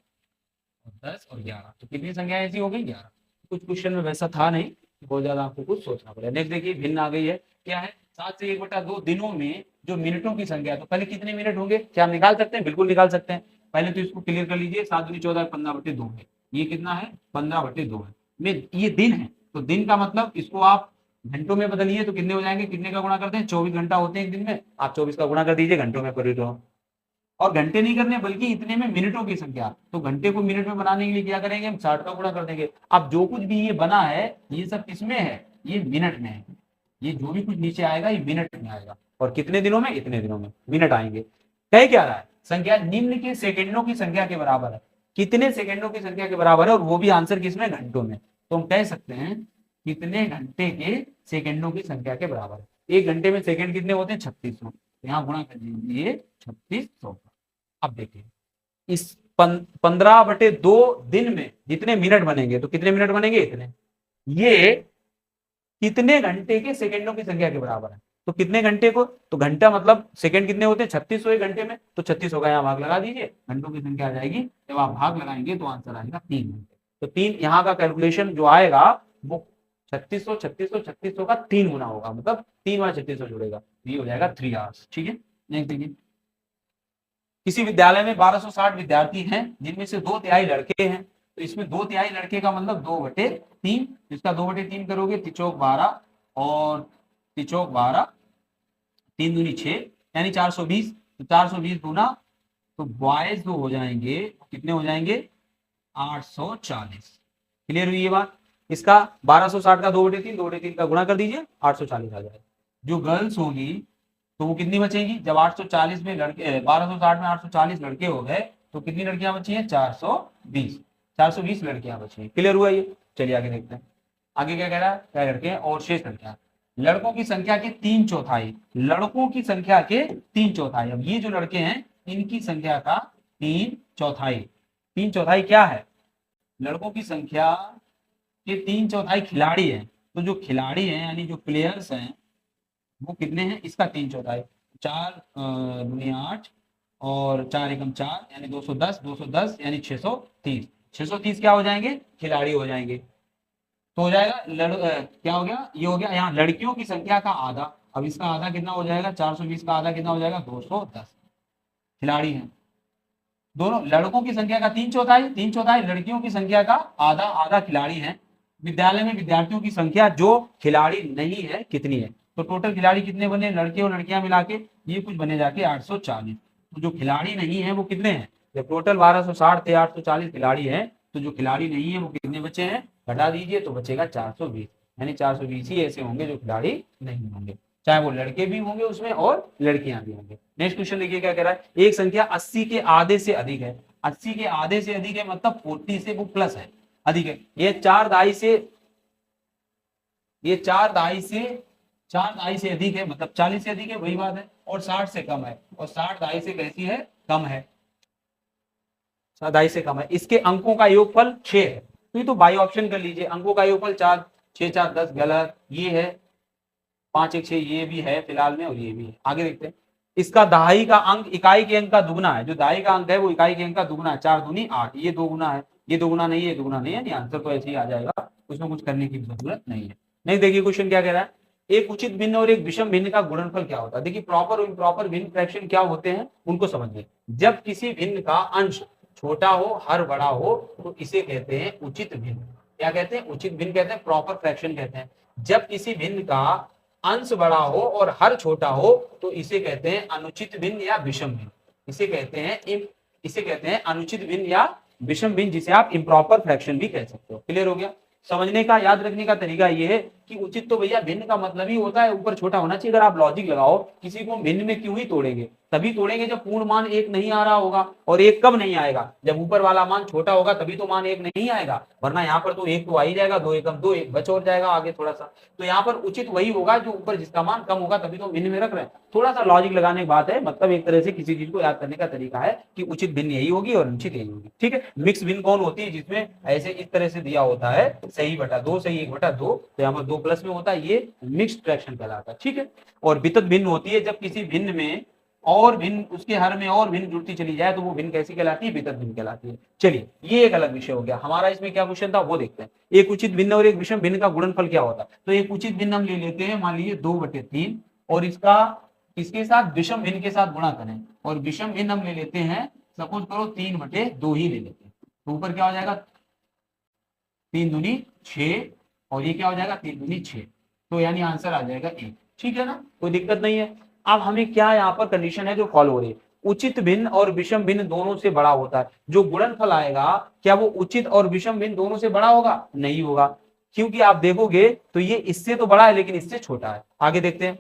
और 10 और 11, तो कितनी संख्या ऐसी हो गई 11। कुछ क्वेश्चन में वैसा था नहीं, बहुत ज्यादा आपको कुछ सोचना पड़ेगा। नेक्स्ट देखिए भिन्न आ गई है, क्या है 7 से 1/2 दिनों में जो मिनटों की संख्या, तो पहले कितने मिनट होंगे, क्या हम निकाल सकते हैं, बिल्कुल निकाल सकते हैं। पहले तो इसको क्लियर कर लीजिए, 7 दूनी 14 15/2 है, ये कितना है 15/2 है, में ये दिन है, तो दिन का मतलब इसको आप घंटों में बदलिए तो कितने हो जाएंगे, कितने का गुणा करते हैं 24 घंटा होते हैं एक दिन में, आप 24 का गुणा कर दीजिए घंटों में कर दो, और घंटे नहीं करने बल्कि इतने में मिनटों की संख्या, तो घंटे को मिनट में बनाने के लिए क्या करेंगे हम 60 का गुणा कर देंगे। अब जो कुछ भी ये बना है ये सब किसमें है, ये मिनट में है, ये जो भी कुछ नीचे आएगा ये मिनट में आएगा, और कितने दिनों में, इतने दिनों में मिनट आएंगे। कह क्या रहा है संख्या निम्न के सेकंडों की संख्या के बराबर है। कितने सेकंडों की संख्या के बराबर है, और वो भी आंसर किसमें, घंटों में। तो हम कह सकते हैं कितने घंटे के सेकंडों की संख्या के बराबर है। एक घंटे में सेकंड कितने होते हैं, 3600। यहाँ गुणा कर दीजिए 3600। अब देखिए इस 15/2 दिन में जितने मिनट बनेंगे, तो कितने मिनट बनेंगे, इतने। ये कितने घंटे के सेकंडों की संख्या के बराबर है। तो कितने घंटे को, तो घंटा मतलब सेकंड कितने होते हैं, 3600 एक घंटे में। तो 3600 का यहाँ भाग लगा दीजिए, घंटों की संख्या आ जाएगी। जब आप भाग लगाएंगे तो आंसर आएगा 3 घंटे। तो 3 यहाँ का कैलकुलेशन जो आएगा वो 3600 3600 3600 का 3 गुना होगा, मतलब 3 बार 3600 जुड़ेगा, ये हो जाएगा 3 आवर्स। ठीक है, नेक्स्ट देखिए। किसी विद्यालय में 1260 विद्यार्थी हैं, जिनमें से 2/3 लड़के हैं। तो इसमें 2/3 लड़के का मतलब 2/3, इसका 2/3 करोगे, तिचौक 12 और तिचौक 12, 3 दूनी 6 यानी 420। तो 420 गुना, तो बॉयज जो हो जाएंगे कितने हो जाएंगे, 840। क्लियर हुई ये बात। इसका 1260 का 2/3 का गुणा कर दीजिए, 840 आ जाएगा। जो गर्ल्स होगी तो वो कितनी बचेगी, जब 840 में लड़के 1260 में 840 लड़के हो गए, तो कितनी लड़कियां बची हैं, 420 लड़कियां बची हैं। क्लियर हुआ ये। चलिए आगे देखते हैं, आगे क्या कह रहा है, क्या लड़के हैं और शेष लड़कियां। लड़कों की संख्या के 3/4, लड़कों की संख्या के 3/4। अब ये जो लड़के हैं इनकी संख्या का 3/4। 3/4 क्या है, लड़कों की संख्या के 3/4 खिलाड़ी हैं। तो जो खिलाड़ी हैं यानी जो प्लेयर्स हैं वो कितने हैं, इसका 3/4। 4 दूनी 8 और 4 एकम 4 यानी 210, 210 यानी 630। 630 क्या हो जाएंगे, खिलाड़ी हो जाएंगे। तो हो जाएगा क्या हो गया, ये हो गया यहाँ लड़कियों की संख्या का आधा। अब इसका आधा कितना हो जाएगा, 420 का आधा कितना हो जाएगा, 210 खिलाड़ी हैं। दोनों लड़कों की संख्या का 3/4, लड़कियों की संख्या का आधा, आधा खिलाड़ी हैं। विद्यालय में विद्यार्थियों की संख्या जो खिलाड़ी नहीं है कितनी है, तो टोटल खिलाड़ी कितने बने, लड़के और लड़कियां मिला के ये कुछ बने जाके 840। तो जो खिलाड़ी नहीं है वो कितने हैं, जब टोटल 1260 थे 840 खिलाड़ी हैं, तो जो खिलाड़ी नहीं है वो कितने बचे हैं, घटा दीजिए तो बचेगा 420। यानी 420 ही ऐसे होंगे जो खिलाड़ी नहीं होंगे, चाहे वो लड़के भी होंगे उसमें और लड़कियां भी होंगे। नेक्स्ट क्वेश्चन देखिए क्या कह रहा है, एक संख्या 80 के आधे से अधिक है। 80 के आधे से अधिक है मतलब 40 से वो प्लस है, अधिक है। ये 4 दहाई से अधिक है, मतलब 40 से अधिक है, वही बात है। और 60 से कम है, और 60 दहाई से कैसी है, कम है, 60 दहाई से कम है। इसके अंकों का योगफल 6 है। तो ये तो बाई ऑप्शन कर लीजिए, अंकों का योगफल 4, 6 4 10 गलत, ये है 5 1 6, ये भी है फिलहाल में, और ये भी है। आगे देखते हैं, इसका दहाई का अंक इकाई के अंक का दुगना है। जो दहाई का अंक है वो इकाई के अंक का दुगना है, 4 दूनी 8, ये 2 गुना है, ये 2 गुना नहीं है, ये 2 गुना नहीं है। आंसर तो ऐसे ही आ जाएगा, उसमें कुछ करने की जरूरत नहीं है। नहीं देखिए क्वेश्चन क्या कह रहा है, एक उचित भिन्न और एक विषम भिन्न का गुणनफल क्या होता है। देखिए प्रॉपर और इम्प्रॉपर भिन्न फ्रैक्शन क्या होते हैं उनको समझिए। जब किसी भिन्न का अंश छोटा हो, हर बड़ा हो, तो इसे कहते हैं उचित भिन्न। क्या कहते हैं, उचित भिन्न कहते हैं, प्रॉपर फ्रैक्शन कहते हैं। जब किसी भिन्न का अंश बड़ा हो और हर छोटा हो, तो इसे कहते हैं अनुचित भिन्न या विषम भिन्न। इसे कहते हैं अनुचित भिन्न या विषम भिन्न, जिसे आप इम्प्रॉपर फ्रैक्शन भी कह सकते हो। क्लियर हो गया। समझने का, याद रखने का तरीका ये है कि उचित तो भैया भिन्न का मतलब ही होता है ऊपर छोटा होना चाहिए। अगर आप लॉजिक लगाओ, किसी को भिन्न में क्यों ही तोड़ेंगे, तभी तोड़ेंगे जब पूर्ण मान 1 नहीं आ रहा होगा। और 1 कब नहीं आएगा, जब ऊपर वाला मान छोटा होगा, तभी तो मान 1 नहीं आएगा। वरना यहाँ पर तो 1 तो आ ही जाएगा, 2 एकम 2, 1 बच और जाएगा आगे थोड़ा सा। तो यहाँ पर उचित वही होगा जो ऊपर जिसका मान कम होगा, तभी तो भिन्न में रख रहे हैं। थोड़ा सा लॉजिक लगाने की बात है, मतलब एक तरह से किसी चीज को याद करने का तरीका है कि उचित भिन्न यही होगी और अनुचित यही होगी। ठीक है। मिक्स भिन्न कौन होती है, जिसमें ऐसे इस तरह से दिया होता है, सही बटा 2, सही 1/2, तो यहाँ पर 2 प्लस में होता है, ये मिक्स्ड फ्रैक्शन कहलाता है। ठीक है। और वितत भिन्न होती है, जब किसी भिन्न में और भिन्न, उसके हर में और भिन्न जुड़ती चली जाए, तो वो भिन्न कैसी कहलाती है, वितत भिन्न कहलाती है। चलिए ये एक अलग विषय हो गया हमारा। इसमें क्या क्वेश्चन था वो देखते हैं। एक उचित भिन्न और एक विषम भिन्न का गुणनफल क्या होता है। तो एक उचित भिन्न हम ले लेते हैं, मान लीजिए 2/3, और इसके साथ विषम भिन्न के साथ गुणा करें, और विषम भिन्न हम ले लेते हैं, सपोज करो 3/2 ही ले लेते हैं। तो ऊपर क्या हो जाएगा, 3 दूनी 6, और ये क्या हो जाएगा, 3 दूनी 6, तो यानी आंसर आ जाएगा 1। ठीक है ना, कोई दिक्कत नहीं है। अब हमें क्या यहाँ पर कंडीशन है जो फॉलो हो रही है, उचित भिन्न और विषम भिन्न दोनों से बड़ा होता है। जो गुणनफल आएगा, क्या वो उचित और विषम भिन्न दोनों से बड़ा होगा, नहीं होगा, क्योंकि आप देखोगे तो ये इससे तो बड़ा है लेकिन इससे छोटा है। आगे देखते हैं,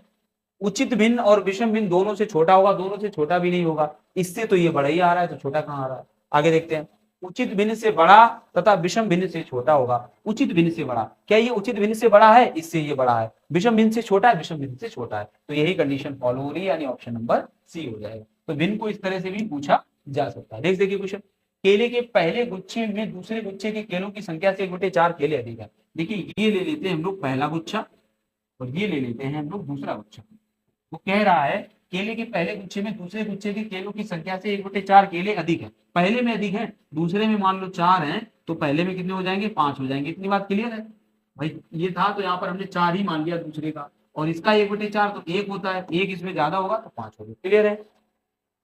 उचित भिन्न और विषम भिन्न दोनों से छोटा होगा, दोनों से छोटा भी नहीं होगा। इससे तो ये बड़ा ही आ रहा है, तो छोटा कहाँ आ रहा है? आगे देखते हैं। उचित भिन्न से बड़ा तथा विषम भिन्न से छोटा होगा। उचित भिन्न से बड़ा, क्या ये उचित भिन्न से बड़ा है? इससे ये बड़ा है। विषम भिन्न से छोटा है, विषम भिन्न से छोटा है। तो यही कंडीशन फॉलो हो रही है, यानी ऑप्शन नंबर सी हो जाएगा। तो भिन्न को इस तरह से भी पूछा जा सकता है। नेक्स्ट देखिए क्वेश्चन, केले के पहले गुच्छे में दूसरे गुच्छे के केलों की संख्या से 1/4 केले अधिक है। देखिए ये ले लेते हैं हम लोग पहला गुच्छा और ये ले लेते हैं हम लोग दूसरा गुच्छा। वो कह रहा है केले के पहले गुच्छे में दूसरे गुच्छे के केलों की संख्या से 1/4 केले अधिक है। पहले में अधिक है, दूसरे में मान लो 4 हैं, तो पहले में कितने हो जाएंगे? 5 हो जाएंगे। इतनी बात क्लियर है भाई? ये था तो यहाँ पर हमने 4 ही मान लिया दूसरे का, और इसका 1/4 तो 1 होता है, 1 इसमें ज्यादा होगा तो 5 होगा। क्लियर है?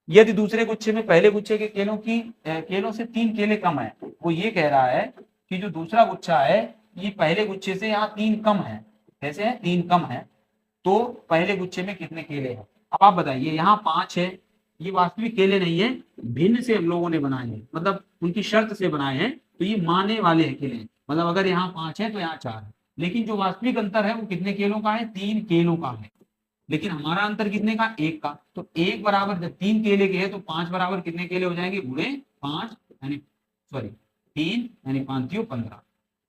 यदि दूसरे गुच्छे में पहले गुच्छे के केलों से 3 केले कम है, वो ये कह रहा है कि जो दूसरा गुच्छा है ये पहले गुच्छे से यहाँ 3 कम है। कैसे है? 3 कम है, तो पहले गुच्छे में कितने केले हैं? अब आप बताइए, यहाँ 5 है, ये वास्तविक केले नहीं है, भिन्न से हम लोगों ने बनाए हैं, मतलब उनकी शर्त से बनाए हैं, तो ये माने वाले हैं केले। मतलब अगर यहाँ 5 है तो यहाँ 4 है, लेकिन जो वास्तविक अंतर है वो कितने केलों का है? 3 केलों का है। लेकिन हमारा अंतर कितने का? 1 का। तो 1 बराबर जब 3 केले के है तो 5 बराबर कितने केले हो जाएंगे? गुणे 5 यानी 3 यानी 5 3 15।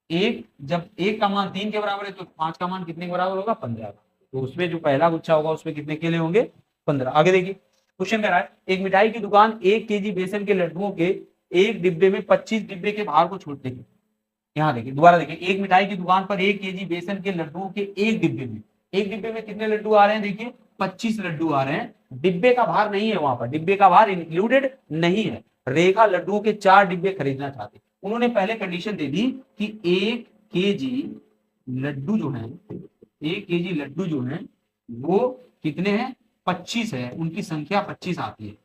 एक जब 1 का मान 3 के बराबर है तो 5 का मान कितने के बराबर होगा? 15 का। तो उसमें जो पहला गुच्छा होगा उसमें कितने केले होंगे? 15। आगे देखिए क्वेश्चन कह रहा है, एक मिठाई की दुकान 1 केजी बेसन के लड्डुओं के एक डिब्बे में 25 डिब्बे के भार को छोड़ते हैं। यहाँ देखिए, दोबारा देखिए, एक मिठाई की दुकान पर 1 केजी बेसन के लड्डुओं के एक डिब्बे में कितने लड्डू आ रहे हैं? देखिए 25 लड्डू आ रहे हैं। डिब्बे का भार नहीं है, वहां पर डिब्बे का भार इंक्लूडेड नहीं है। रेखा लड्डुओं के 4 डिब्बे खरीदना चाहती। उन्होंने पहले कंडीशन दे दी कि 1 केजी लड्डू जो है, 1 केजी लड्डू जो है वो कितने हैं? 25 है, उनकी संख्या 25 आती है।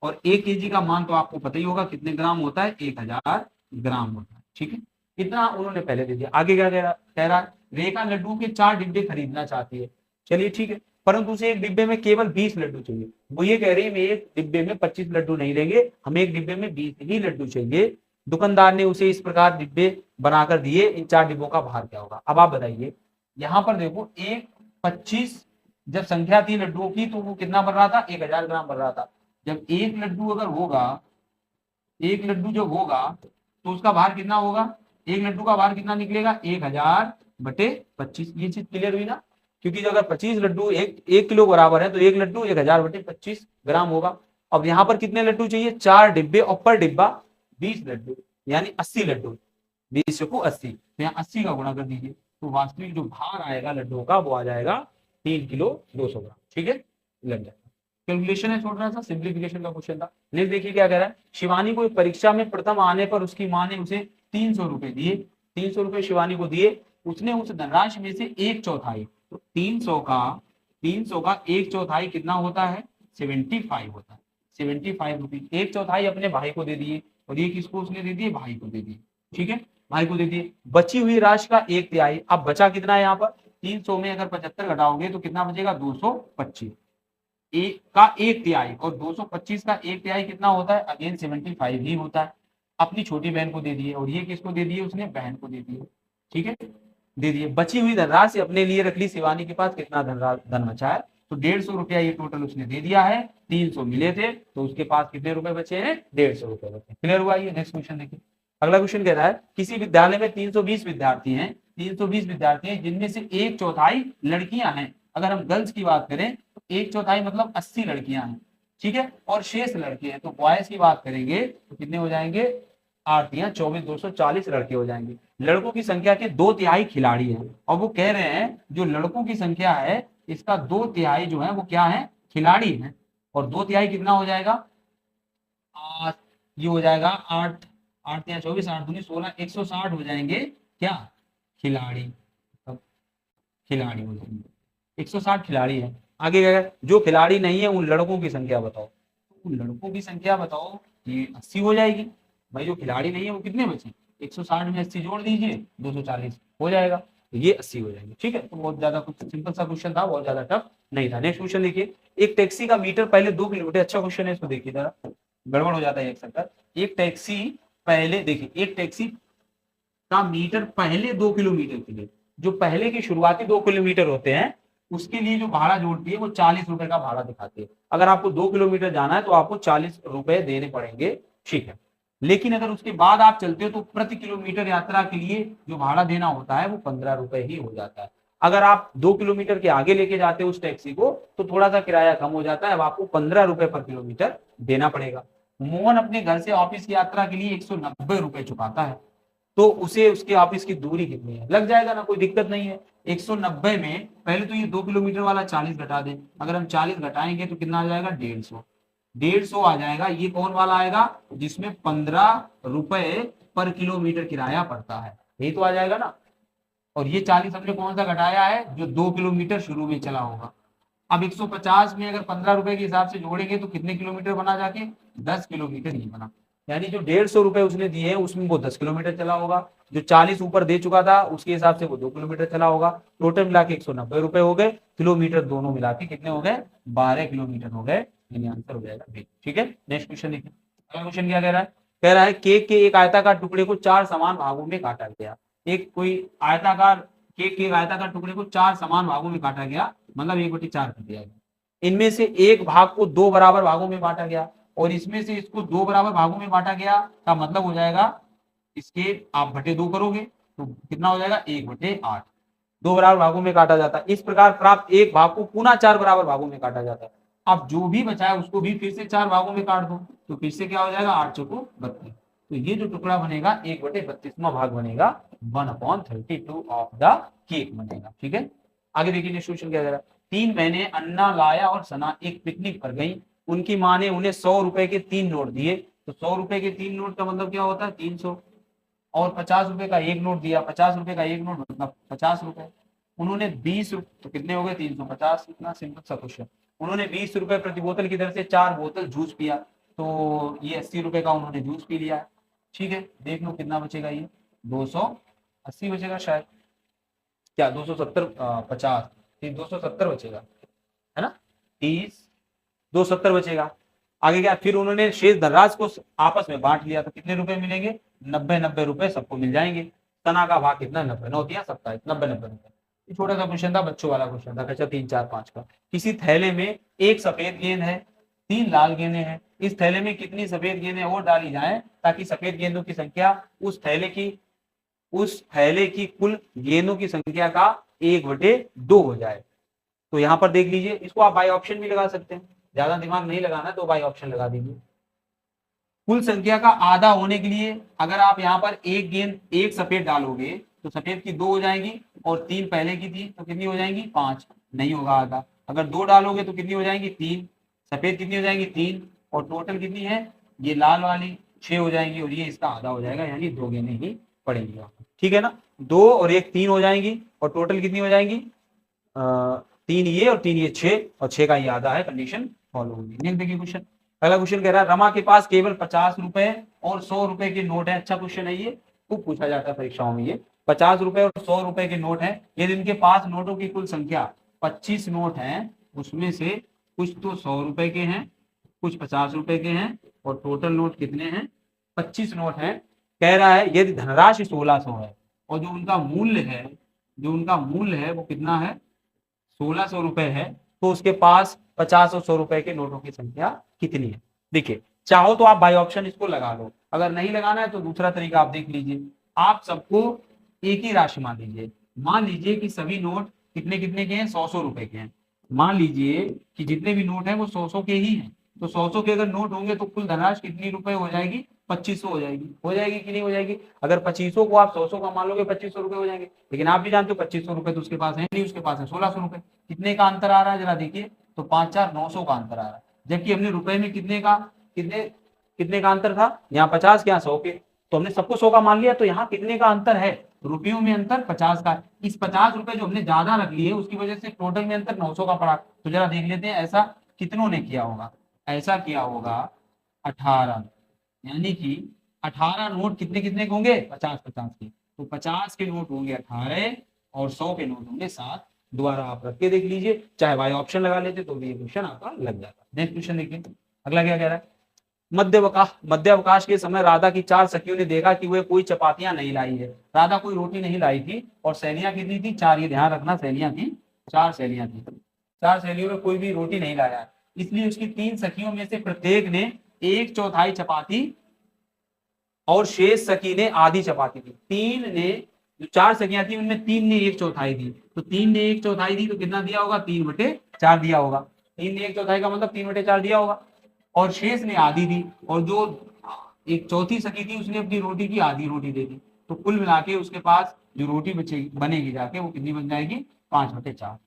और 1 केजी का मान तो आपको पता ही होगा कितने ग्राम होता है? 1000 ग्राम होता है। ठीक है, इतना उन्होंने पहले दे दिया। आगे क्या कह रहा है? रेखा लड्डू के 4 डिब्बे खरीदना चाहती है। चलिए ठीक है, परंतु उसे एक डिब्बे में केवल 20 लड्डू चाहिए। वो ये कह रही है, मैं एक डिब्बे में 25 लड्डू नहीं लेंगे, हमें एक डिब्बे में 20 ही लड्डू चाहिए। दुकानदार ने उसे इस प्रकार डिब्बे बनाकर दिए। इन 4 डिब्बों का भार क्या होगा? अब आप बताइए, यहाँ पर देखो, 1/25 जब संख्या थी लड्डुओं की तो वो कितना बन रहा था? 1000 ग्राम बन रहा था। जब एक लड्डू अगर होगा, एक लड्डू जब होगा तो उसका भार कितना होगा? एक लड्डू का भार कितना निकलेगा? 1000/25। ये चीज क्लियर हुई ना? क्योंकि अगर 25 लड्डू 1 किलो बराबर है तो एक लड्डू 1000/25 ग्राम होगा। अब यहाँ पर कितने लड्डू चाहिए? 4 डिब्बे, और पर डिब्बा 20 लड्डू, यानी 80 लड्डू। 20 को 80, तो यहाँ 80 का गुणा कर दीजिए, तो वास्तविक जो भार आएगा लड्डुओं का वो आ जाएगा 3 किलो 200 ग्राम। ठीक है, लग जाएगा। कैलकुलेशन है छोटा सा, सिंप्लीफिकेशन का क्वेश्चन था। नेक्स्ट देखिए क्या कह रहा है। शिवानी को परीक्षा में प्रथम आने पर उसकी माँ ने उसे 300 रुपए दिए। 300 रुपए शिवानी को दिए। उसने उस धनराशि में से 1/4, तो 300 का 1/4 कितना होता है? 75 होता है। 75 रुपीज 1/4 अपने भाई को दे दिए, और ये किसको उसने दे दिए? भाई को दे दिए। ठीक है, भाई को दे दिए। बची हुई राशि का 1/3। अब बचा कितना है यहाँ पर? 300 में अगर 75 घटाओगे तो कितना बचेगा? 225। एक का 1/3 और 225 का 1/3 कितना होता है? अगेन 75 ही होता है। अपनी छोटी बहन को दे दिए, और ये किसको दे दिए? उसने बहन को दे दिए। ठीक है, दे दिए। बची हुई धनराशि अपने लिए रख ली। शिवानी के पास कितना धन बचा है? तो 150 रुपया ये टोटल उसने दे दिया है। 300 मिले थे तो उसके पास कितने रुपए बचे हैं? 150 रुपए बचे। क्लियर हुआ? ये नेक्स्ट क्वेश्चन देखिए। अगला क्वेश्चन कह रहा है, किसी विद्यालय में 320 विद्यार्थी हैं। 320 विद्यार्थी हैं जिनमें से 1/4 लड़कियां हैं। अगर हम गर्ल्स की बात करें तो 1/4 मतलब 80 लड़कियां हैं। ठीक है, और शेष लड़के हैं। तो बॉयज की बात करेंगे तो कितने हो जाएंगे? 8 या 24, 240 लड़के हो जाएंगे। लड़कों की संख्या के 2/3 खिलाड़ी हैं, और वो कह रहे हैं जो लड़कों की संख्या है इसका 2/3 जो है वो क्या है? खिलाड़ी है। और 2/3 कितना हो जाएगा? ये हो जाएगा 8 8 या 24, 8 दूनी 16, 160 हो जाएंगे क्या? खिलाड़ी। तो खिलाड़ी हो जाएंगे 160 खिलाड़ी है। आगे क्या है? जो खिलाड़ी नहीं है उन लड़कों की संख्या बताओ। उन लड़कों की संख्या बताओ, ये 80 हो जाएगी। भाई जो खिलाड़ी नहीं है वो कितने बचे? 160 में 80 जोड़ दीजिए, 240 हो जाएगा, तो ये 80 हो जाएंगे। ठीक है, तो बहुत ज्यादा कुछ सिंपल सा क्वेश्चन था, बहुत ज्यादा टफ नहीं था। नेक्स्ट क्वेश्चन देखिए। एक टैक्सी का मीटर पहले 2 किलोमीटर, अच्छा क्वेश्चन है, इसको देखिए जरा, गड़बड़ हो जाता है एक सेकंड। एक टैक्सी पहले, देखिए, एक टैक्सी का मीटर पहले 2 किलोमीटर के लिए, जो पहले के शुरुआती 2 किलोमीटर होते हैं उसके लिए जो भाड़ा जोड़ती है वो 40 रुपए का भाड़ा दिखाती है। अगर आपको 2 किलोमीटर जाना है तो आपको 40 रुपए देने पड़ेंगे, ठीक है। लेकिन अगर उसके बाद आप चलते हो तो प्रति किलोमीटर यात्रा के लिए जो भाड़ा देना होता है वो 15 रुपए ही हो जाता है। अगर आप 2 किलोमीटर के आगे लेके जाते हो उस टैक्सी को तो थोड़ा सा किराया कम हो जाता है, अब आपको 15 रुपए पर किलोमीटर देना पड़ेगा। मोहन अपने घर से ऑफिस की यात्रा के लिए 190 रुपए चुकाता है, तो उसे उसके ऑफिस की दूरी कितनी है, लग जाएगा ना, कोई दिक्कत नहीं है। 190 में पहले तो ये 2 किलोमीटर वाला 40 घटा दें, अगर हम 40 घटाएंगे तो कितना आ जाएगा 150, 150 आ जाएगा। ये कौन वाला आएगा जिसमें 15 रुपए पर किलोमीटर किराया पड़ता है, यही तो आ जाएगा ना। और ये 40 हमने कौन सा घटाया है, जो 2 किलोमीटर शुरू में चला होगा। अब 150 में अगर 15 रुपए के हिसाब से जोड़ेंगे तो कितने किलोमीटर बना जाके 10 किलोमीटर ही बना, यानी जो 150 रुपए उसने दिए हैं उसमें वो 10 किलोमीटर चला होगा, जो 40 ऊपर दे चुका था उसके हिसाब से वो 2 किलोमीटर चला होगा। टोटल मिला के 190 रुपए हो गए, किलोमीटर दोनों मिला के कितने हो गए 12 किलोमीटर हो गए, यानी आंसर हो जाएगा बी, ठीक है। नेक्स्ट क्वेश्चन देखिए, अगला क्वेश्चन क्या कह रहा है, कह रहा है केक के एक आयताकार टुकड़े को 4 समान भागों में काटा गया। एक कोई आयताकार केक के आयताकार टुकड़े को 4 समान भागों में काटा गया, मतलब 1/4 कर दिया गया। इनमें से एक भाग को 2 बराबर भागों में बांटा गया और इसमें से इसको 2 बराबर भागों में बांटा गया का मतलब हो जाएगा इसके आप बटे 2 करोगे तो कितना हो जाएगा 1/8। 2 बराबर भागों में काटा जाता है। इस प्रकार प्राप्त एक भाग को पुनः 4 बराबर भागों में काटा जाता है। अब जो भी बचा है उसको भी फिर से 4 भागों में काट दो तो फिर से क्या हो जाएगा 8 चौको 32। तो ये जो टुकड़ा बनेगा 1/32वां भाग बनेगा, 1/32 ऑफ द केक बनेगा, ठीक है। आगे देखिए नेक्स्ट क्वेश्चन क्या कह रहा है, 3 महीने अन्ना, लाया और सना एक पिकनिक पर गई। उनकी माँ ने उन्हें 100 रुपए के 3 नोट दिए। तो 100 रुपए के 3 नोट का मतलब क्या होता है 300, और 50 रुपए का एक नोट दिया, 50 रुपए का एक नोट मतलब 50 रुपए। उन्होंने 20 तो कितने हो गए 350, इतना सिंपल सा क्वेश्चन। उन्होंने 20 रुपए प्रति बोतल की दर से 4 बोतल जूस पिया, तो ये 80 रुपए का उन्होंने जूस पी लिया, ठीक है। देख लो कितना बचेगा, ये 280 बचेगा शायद, क्या 270 50 270 बचेगा है ना, 30 270 बचेगा। आगे क्या, फिर उन्होंने शेष धनराशि को आपस में बांट लिया तो कितने रुपए मिलेंगे 90 रुपए सबको मिल जाएंगे। तना का भाग कितना 90, 9 या 27, 90 रुपए। ये छोटा सा क्वेश्चन था, बच्चों वाला क्वेश्चन था, कक्षा 3 4 5 का। किसी थैले में एक सफेद गेंद है, 3 लाल गेंदें हैं, इस थैले में कितनी सफेद गेंदें और डाली जाएं ताकि सफेद गेंदों की संख्या उस थैले की कुल गेंदों की संख्या का 1/2 हो जाए। तो यहाँ पर देख लीजिए, इसको आप बाई ऑप्शन भी लगा सकते हैं, ज्यादा दिमाग नहीं लगाना तो बाई ऑप्शन लगा दीजिए। कुल संख्या का आधा होने के लिए अगर आप यहाँ पर एक गेंद एक सफेद डालोगे तो सफेद की 2 हो जाएंगी और 3 पहले की थी तो कितनी हो जाएंगी 5, नहीं होगा आधा। अगर 2 डालोगे तो कितनी हो जाएंगी 3, सफेद कितनी हो जाएंगी 3 और टोटल कितनी है ये लाल वाली 6 हो जाएंगी और ये इसका आधा हो जाएगा, यानी 2 गेंदें ही पड़ेंगी, ठीक है ना। 2 और 1 3 हो जाएंगी और टोटल कितनी हो जाएंगी 3 ये और 3 ये 6 और 6 का ये आधा है, कंडीशन फॉलो होगी। नेक्स्ट देखिए क्वेश्चन, अगला क्वेश्चन कह रहा है रमा के पास केवल 50 रुपए और 100 रुपए के नोट है। अच्छा क्वेश्चन है ये, खूब पूछा जाता है परीक्षाओं में। ये 50 रुपए और 100 रुपए के नोट है, यदि इनके पास नोटों की कुल संख्या 25 नोट है, उसमें से कुछ तो 100 रुपए के हैं, कुछ 50 रुपए के हैं और टोटल नोट कितने हैं 25 नोट है। कह रहा है यदि धनराशि 1600 है और जो उनका मूल्य है वो कितना है 1600 रुपए है, तो उसके पास 50 और 100 रुपए के नोटों की संख्या कितनी है। देखिए चाहो तो आप बाई ऑप्शन इसको लगा लो, अगर नहीं लगाना है तो दूसरा तरीका आप देख लीजिए। आप सबको एक ही राशि मान लीजिए, मान लीजिए कि सभी नोट कितने कितने के हैं 100 रुपए के हैं। मान लीजिए कि जितने भी नोट हैं वो 100 के ही हैं, तो 100 के अगर नोट होंगे तो कुल धनराशि कितनी रुपए हो जाएगी 2500 हो जाएगी कि नहीं हो जाएगी। अगर 2500 को आप 100 का मान लोगे 2500 रुपए हो जाएंगे, लेकिन आप भी जानते हो 2500 रुपए तो उसके पास है नहीं, उसके पास है 1600 रुपए। कितने का अंतर आ रहा है जरा देखिए, तो 5 4 900 का अंतर आ रहा है, जबकि हमने रुपए में कितने का अंतर था, यहाँ 50 के यहाँ 100 के, तो हमने सबको 100 का मान लिया, तो यहाँ कितने का अंतर है रुपयों में अंतर 50 का। इस 50 रुपए जो हमने ज्यादा रख लिए उसकी वजह से टोटल में अंतर 900 का पड़ा। तो जरा देख लेते हैं ऐसा कितनों ने किया होगा। ऐसा किया होगा 18, यानी कि 18 नोट कितने कितने के होंगे 50 50 के, तो 50 के नोट होंगे 18 और 100 के नोट होंगे 7। दोबारा आप रख के देख लीजिए, चाहे वाई ऑप्शन लगा लेते तो भी ये क्वेश्चन आपका लग जाता। नेक्स्ट क्वेश्चन देखिए, अगला क्या कह रहा है, मध्य अवकाश के समय राधा की 4 सखियों ने देखा कि वे कोई चपातियां नहीं लाई है। राधा कोई रोटी नहीं लाई थी और सहेलियां कितनी थी 4, ये ध्यान रखना सहेलियां थी 4 सहेलियां थी, 4 सहेलियों में कोई भी रोटी नहीं लाया, इसलिए उसकी 3 सखियों में से प्रत्येक ने 1/4 चपाती और शेष सखी ने आधी चपाती दी। 3 ने, जो 4 सखियां थी उनमें 3 ने 1/4 दी, तो 3 ने 1/4 दी तो कितना दिया होगा, 3/4 दिया होगा। 3 ने 1/4 का मतलब 3/4 दिया होगा, और शेष ने आधी दी, और जो एक चौथी सखी थी उसने अपनी रोटी की आधी रोटी दे दी। तो कुल मिला के उसके पास जो रोटी बचेगी बनेगी जाके वो कितनी बन जाएगी, 5/4।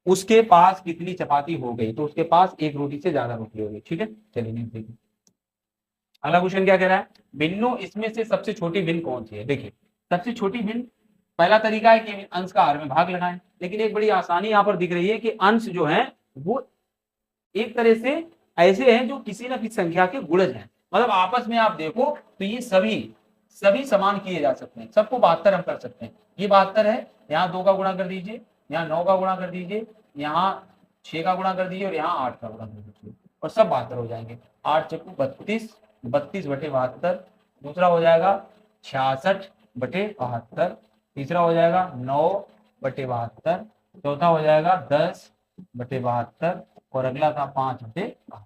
उसके पास कितनी चपाती हो गई, तो उसके पास एक रोटी से ज्यादा रोटी हो गई। ठीक है, चलिए नेक्स्ट देखिए। अगला क्वेश्चन क्या कह रहा है, भिन्नों इसमें से सबसे छोटी भिन्न कौन सी है। देखिए सबसे छोटी भिन्न, पहला तरीका है कि अंश का हर में भाग लगाएं, लेकिन एक बड़ी आसानी यहाँ पर दिख रही है कि अंश जो है वो एक तरह से ऐसे हैं जो किसी न किसी संख्या के गुणज हैं। मतलब आपस में आप देखो तो ये सभी समान किए जा सकते हैं, सबको 72 हम कर सकते हैं। ये 72 है, यहाँ 2 का गुणा कर दीजिए, यहाँ 9 का गुणा कर दीजिए, यहाँ 6 का गुणा कर दीजिए और यहाँ 8 का गुणा कर दीजिए, और सब 72 हो जाएंगे। 8 चक्कू 32, 32/72। दूसरा हो जाएगा 66/72। तीसरा हो जाएगा 9/72। चौथा हो जाएगा 10/72, और अगला था 5/72।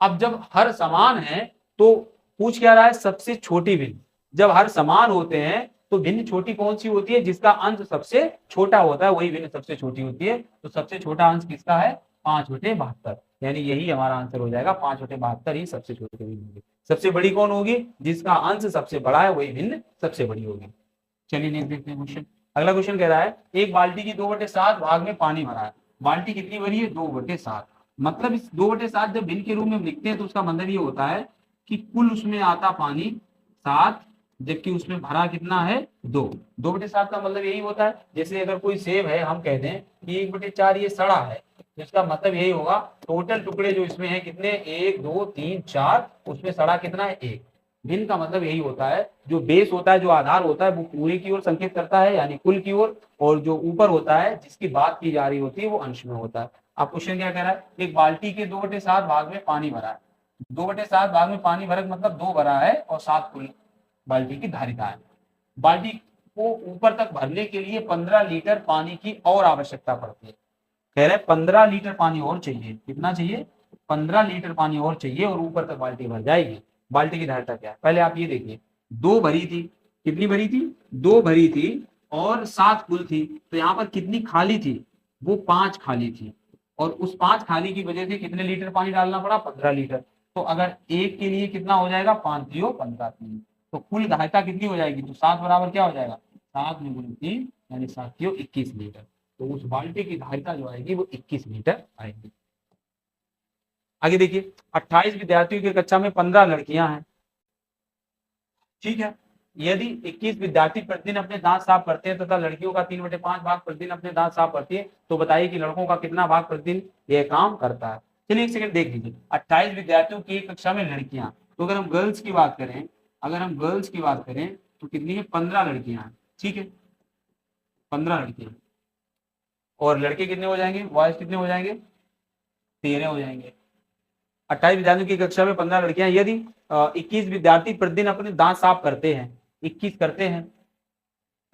अब जब हर समान है तो पूछ क्या रहा है, सबसे छोटी भिन्न। जब हर समान होते हैं तो भिन्न छोटी कौन सी होती है, जिसका अंश सबसे छोटा होता है वही भिन्न सबसे छोटी होती है। तो सबसे छोटा अंश किसका है, 5/72, यानी यही हमारा आंसर हो जाएगा। 5/72 ही सबसे छोटी भिन्न होगी। सबसे बड़ी कौन होगी, जिसका अंश सबसे बड़ा है वही भिन्न सबसे बड़ी होगी। चलिए नेक्स्ट देखते हैं क्वेश्चन। अगला क्वेश्चन कह रहा है, एक बाल्टी की 2/7 भाग में पानी भरा है। बाल्टी कितनी भरी है, 2/7। मतलब इस 2/7 जब भिन्न के रूप में लिखते हैं तो उसका मतलब ये होता है कि कुल उसमें आता पानी 7, जबकि उसमें भरा कितना है, 2। 2/7 का मतलब यही होता है, जैसे अगर कोई सेब है, हम कहते हैं कि 1/4 ये सड़ा है, तो इसका मतलब यही होगा टोटल टुकड़े जो इसमें है कितने, 1 2 3 4, उसमें सड़ा कितना है, 1। भिन्न का मतलब यही होता है, जो बेस होता है, जो आधार होता है वो पूरे की ओर संकेत करता है, यानी कुल की ओर, और जो ऊपर होता है जिसकी बात की जा रही होती है वो अंश में होता है। अब क्वेश्चन क्या कह रहा है, एक बाल्टी के 2/7 भाग में पानी भरा है। 2/7 भाग में पानी भरा मतलब 2 भरा है और 7 कुल बाल्टी की धारिता है। बाल्टी को ऊपर तक भरने के लिए 15 लीटर पानी की और आवश्यकता पड़ती है। कह रहे 15 लीटर पानी और चाहिए। कितना चाहिए, 15 लीटर पानी और चाहिए, और ऊपर तक बाल्टी भर जाएगी। बाल्टी की धारिता क्या है, पहले आप ये देखिए। 2 भरी थी, कितनी भरी थी, 2 भरी थी, और 7 कुल थी। तो यहाँ पर कितनी खाली थी, वो 5 खाली थी, और उस 5 खाली की वजह से कितने लीटर पानी डालना पड़ा, 15 लीटर। तो अगर एक के लिए कितना हो जाएगा, 5 3 15 3, तो कुल धारिता कितनी हो जाएगी, तो 7 बराबर क्या हो जाएगा, 7 में गुणा 3, यानी 7 3 21 लीटर। तो उस बाल्टी की धारिता जो आएगी वो 21 लीटर आएगी। आगे देखिए, 28 विद्यार्थियों की कक्षा में 15 लड़कियां हैं। ठीक है, यदि 21 विद्यार्थी प्रतिदिन अपने दांत साफ करते हैं तथा लड़कियों का 3/5 भाग प्रतिदिन अपने दांत साफ करती है, तो बताइए कि लड़कों का कितना भाग प्रतिदिन यह काम करता है। चलिए एक सेकंड देख लीजिए। 28 विद्यार्थियों की एक कक्षा में लड़कियां, तो अगर हम गर्ल्स की बात करें, तो कितनी है, 15 लड़कियां हैं। ठीक है, 15 लड़कियां, और लड़के कितने हो जाएंगे, बॉयज कितने हो जाएंगे, 13 हो जाएंगे। 28 विद्यार्थियों की कक्षा में 15 लड़कियां, यदि 21 विद्यार्थी प्रतिदिन अपने दांत साफ करते हैं, 21 करते हैं,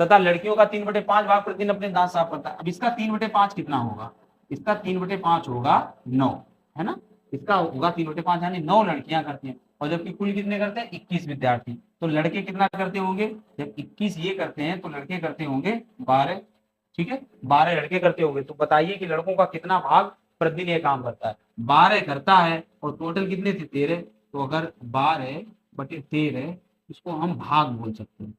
तथा लड़कियों का 3/5 भाग प्रतिदिन अपने दांत साफ करता है। अब इसका 3/5 कितना होगा, इसका 3/5 होगा 9, है ना। इसका होगा 3/5, यानी 9 लड़कियां करती हैं, और जबकि कुल कितने करते हैं, 21 विद्यार्थी। तो लड़के कितना करते होंगे, जब 21 ये करते हैं तो लड़के करते होंगे 12। ठीक है, 12 लड़के करते होंगे। तो बताइए कि लड़कों का कितना भाग प्रतिदिन ये काम करता है, 12 करता है, और टोटल कितने थे, 13। तो अगर 12/13 इसको हम भाग बोल सकते हैं,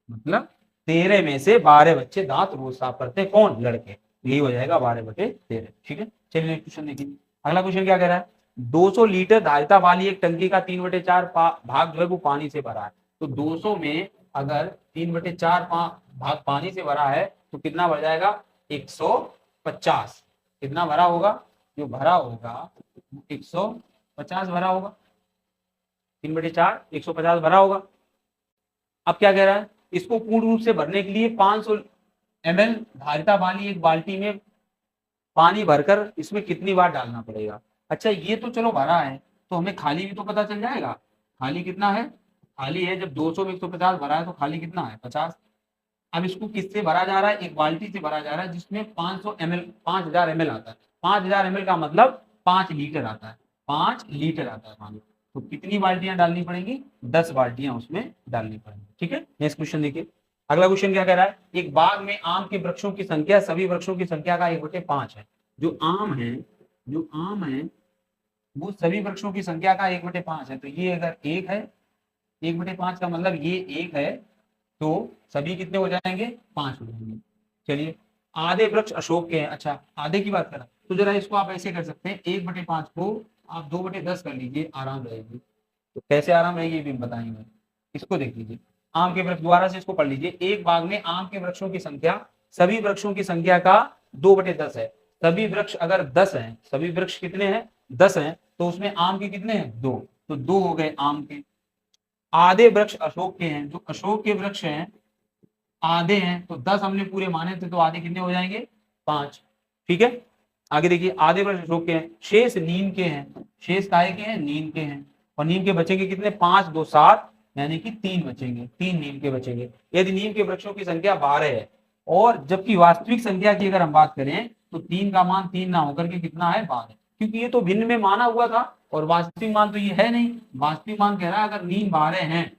मतलब 13 में से 12 बच्चे दांत रोज साफ करते हैं, कौन, लड़के। यही हो जाएगा 12/13। ठीक है, चलिए क्वेश्चन देखिए। अगला क्वेश्चन क्या कह रहा है, 200 लीटर धारिता वाली एक टंकी का 3/4 भाग जो है वो पानी से भरा है। तो 200 में अगर 3/4 भाग पानी से भरा है तो कितना भर जाएगा, 150। कितना भरा होगा, जो भरा होगा 150 भरा होगा, 3/4 150 भरा होगा। अब क्या कह रहा है, इसको पूर्ण रूप से भरने के लिए 500 ml धारिता वाली एक बाल्टी में पानी भरकर इसमें कितनी बार डालना पड़ेगा। अच्छा, ये तो चलो भरा है, तो हमें खाली भी तो पता चल जाएगा। खाली कितना है, खाली है, जब 200 में 150 भरा है तो खाली कितना है, 50। अब इसको किससे भरा जा रहा है, एक बाल्टी से भरा जा रहा है जिसमें 500 ml 5000 ml आता है। 5000 ml का मतलब 5 लीटर आता है, 5 लीटर आता है पानी। तो कितनी बाल्टियां डालनी पड़ेंगी, 10 बाल्टियां उसमें डालनी पड़ेंगी। ठीक है, नेक्स्ट क्वेश्चन देखिए। अगला क्वेश्चन क्या कह रहा है, एक बाग में आम के वृक्षों की संख्या सभी वृक्षों की संख्या का 1/5 है। जो आम है वो सभी वृक्षों की संख्या का 1/5 है। तो ये अगर 1 है, 1/5 का मतलब ये 1 है, तो सभी कितने हो जाएंगे, 5 हो जाएंगे। चलिए, आधे वृक्ष अशोक के हैं। अच्छा, आधे की बात करें तो जरा इसको आप ऐसे कर सकते हैं, 1/5 को आप 2/10 कर लीजिए, आराम रहेगी। तो कैसे आराम रहेगी ये भी बताएंगे। इसको देख लीजिए, आम के वृक्ष, दोबारा से इसको पढ़ लीजिए। एक बाग में आम के वृक्षों की संख्या सभी वृक्षों की संख्या का 2/10 है। सभी वृक्ष अगर 10 हैं, सभी वृक्ष कितने हैं, 10 हैं, तो उसमें आम के कितने हैं, 2। तो 2 हो गए आम के। आधे वृक्ष अशोक के हैं, जो अशोक के वृक्ष हैं आधे हैं, तो 10 हमने पूरे माने थे, तो आधे कितने हो जाएंगे, 5। ठीक है, आगे देखिए, आधे वृक्ष अशोक के हैं, शेष नीम के हैं। शेष काहे के हैं, नीम के हैं। और नीम के बचेंगे कितने, 5 2 7, यानी कि 3 बचेंगे, 3 नीम के बचेंगे। यदि नीम के वृक्षों की संख्या 12 है, और जबकि वास्तविक संख्या की अगर हम बात करें तो 3 का मान 3 ना होकर के कितना है, 12। क्योंकि ये तो भिन्न में माना हुआ था और वास्तविक मान तो ये है नहीं। वास्तविक मान कह रहा है अगर नीम 12 हैं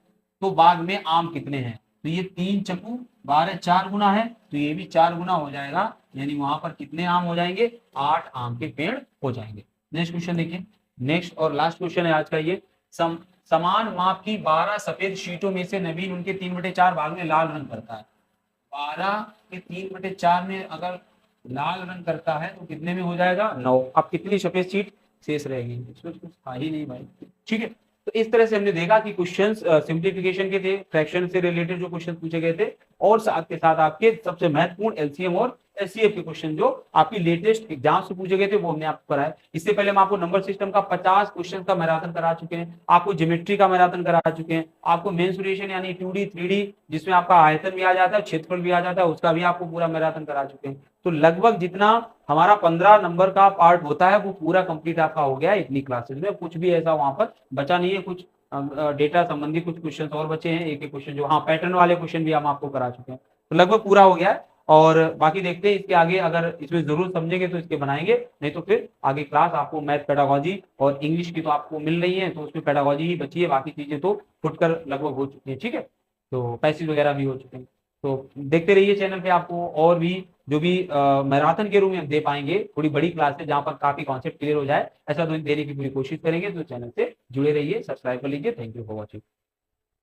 तो बाग में आम कितने हैं। तो ये 3 चकू 12 4 गुना है, तो ये भी 4 गुना हो जाएगा, यानी वहां पर कितने आम हो जाएंगे, 8 आम के पेड़ हो जाएंगे। नेक्स्ट क्वेश्चन देखिए, नेक्स्ट और लास्ट क्वेश्चन है आज का ये। समान माप की 12 सफेद शीटों में से नवीन उनके 3/4 भाग में लाल रंग करता है। 12 के 3/4 में अगर लाल रंग करता है तो कितने में हो जाएगा, 9। अब कितनी सफेद शीट शेष रहेगी, इसमें कुछ था ही नहीं भाई। ठीक है, तो इस तरह से हमने देखा कि क्वेश्चंस सिंप्लीफिकेशन के थे, फ्रैक्शन से रिलेटेड जो क्वेश्चन पूछे गए थे, और साथ के साथ आपके सबसे महत्वपूर्ण एलसीएम और एचसीएफ के क्वेश्चन जो आपकी लेटेस्ट एग्जाम से पूछे गए थे वो हमने आपको कराया। इससे पहले हम आपको नंबर सिस्टम का 50 क्वेश्चन का मैराथन करा चुके हैं, आपको ज्योमेट्री का मैराथन करा चुके हैं, आपको मेंसुरेशन यानी 2D 3D जिसमें आपका आयतन भी आ जाता है, क्षेत्रफल भी आ जाता है, उसका भी आपको पूरा मैराथन करा चुके हैं। तो लगभग जितना हमारा 15 नंबर का पार्ट होता है वो पूरा कंप्लीट आपका हो गया है इतनी क्लासेस में। कुछ भी ऐसा वहां पर बचा नहीं है, कुछ डेटा संबंधी कुछ क्वेश्चन और बचे हैं, एक एक क्वेश्चन जो, हाँ पैटर्न वाले क्वेश्चन भी हम आपको करा चुके हैं। तो लगभग पूरा हो गया है, और बाकी देखते हैं इसके आगे, अगर इसमें जरूर समझेंगे तो इसके बनाएंगे, नहीं तो फिर आगे क्लास आपको मैथ पेडागोजी और इंग्लिश की तो आपको मिल रही है, तो उसमें पेडागोजी ही बची है, बाकी चीजें तो फुटकर लगभग हो चुकी है। ठीक है, तो पैसेज वगैरह भी हो चुके हैं। तो देखते रहिए चैनल पे, आपको और भी जो भी मैराथन के रूप में दे पाएंगे, थोड़ी बड़ी क्लास है जहां पर काफी कॉन्सेप्ट क्लियर हो जाए, ऐसा तो देने की पूरी कोशिश करेंगे। तो चैनल से जुड़े रहिए, सब्सक्राइब कर लीजिए। Thank you for watching.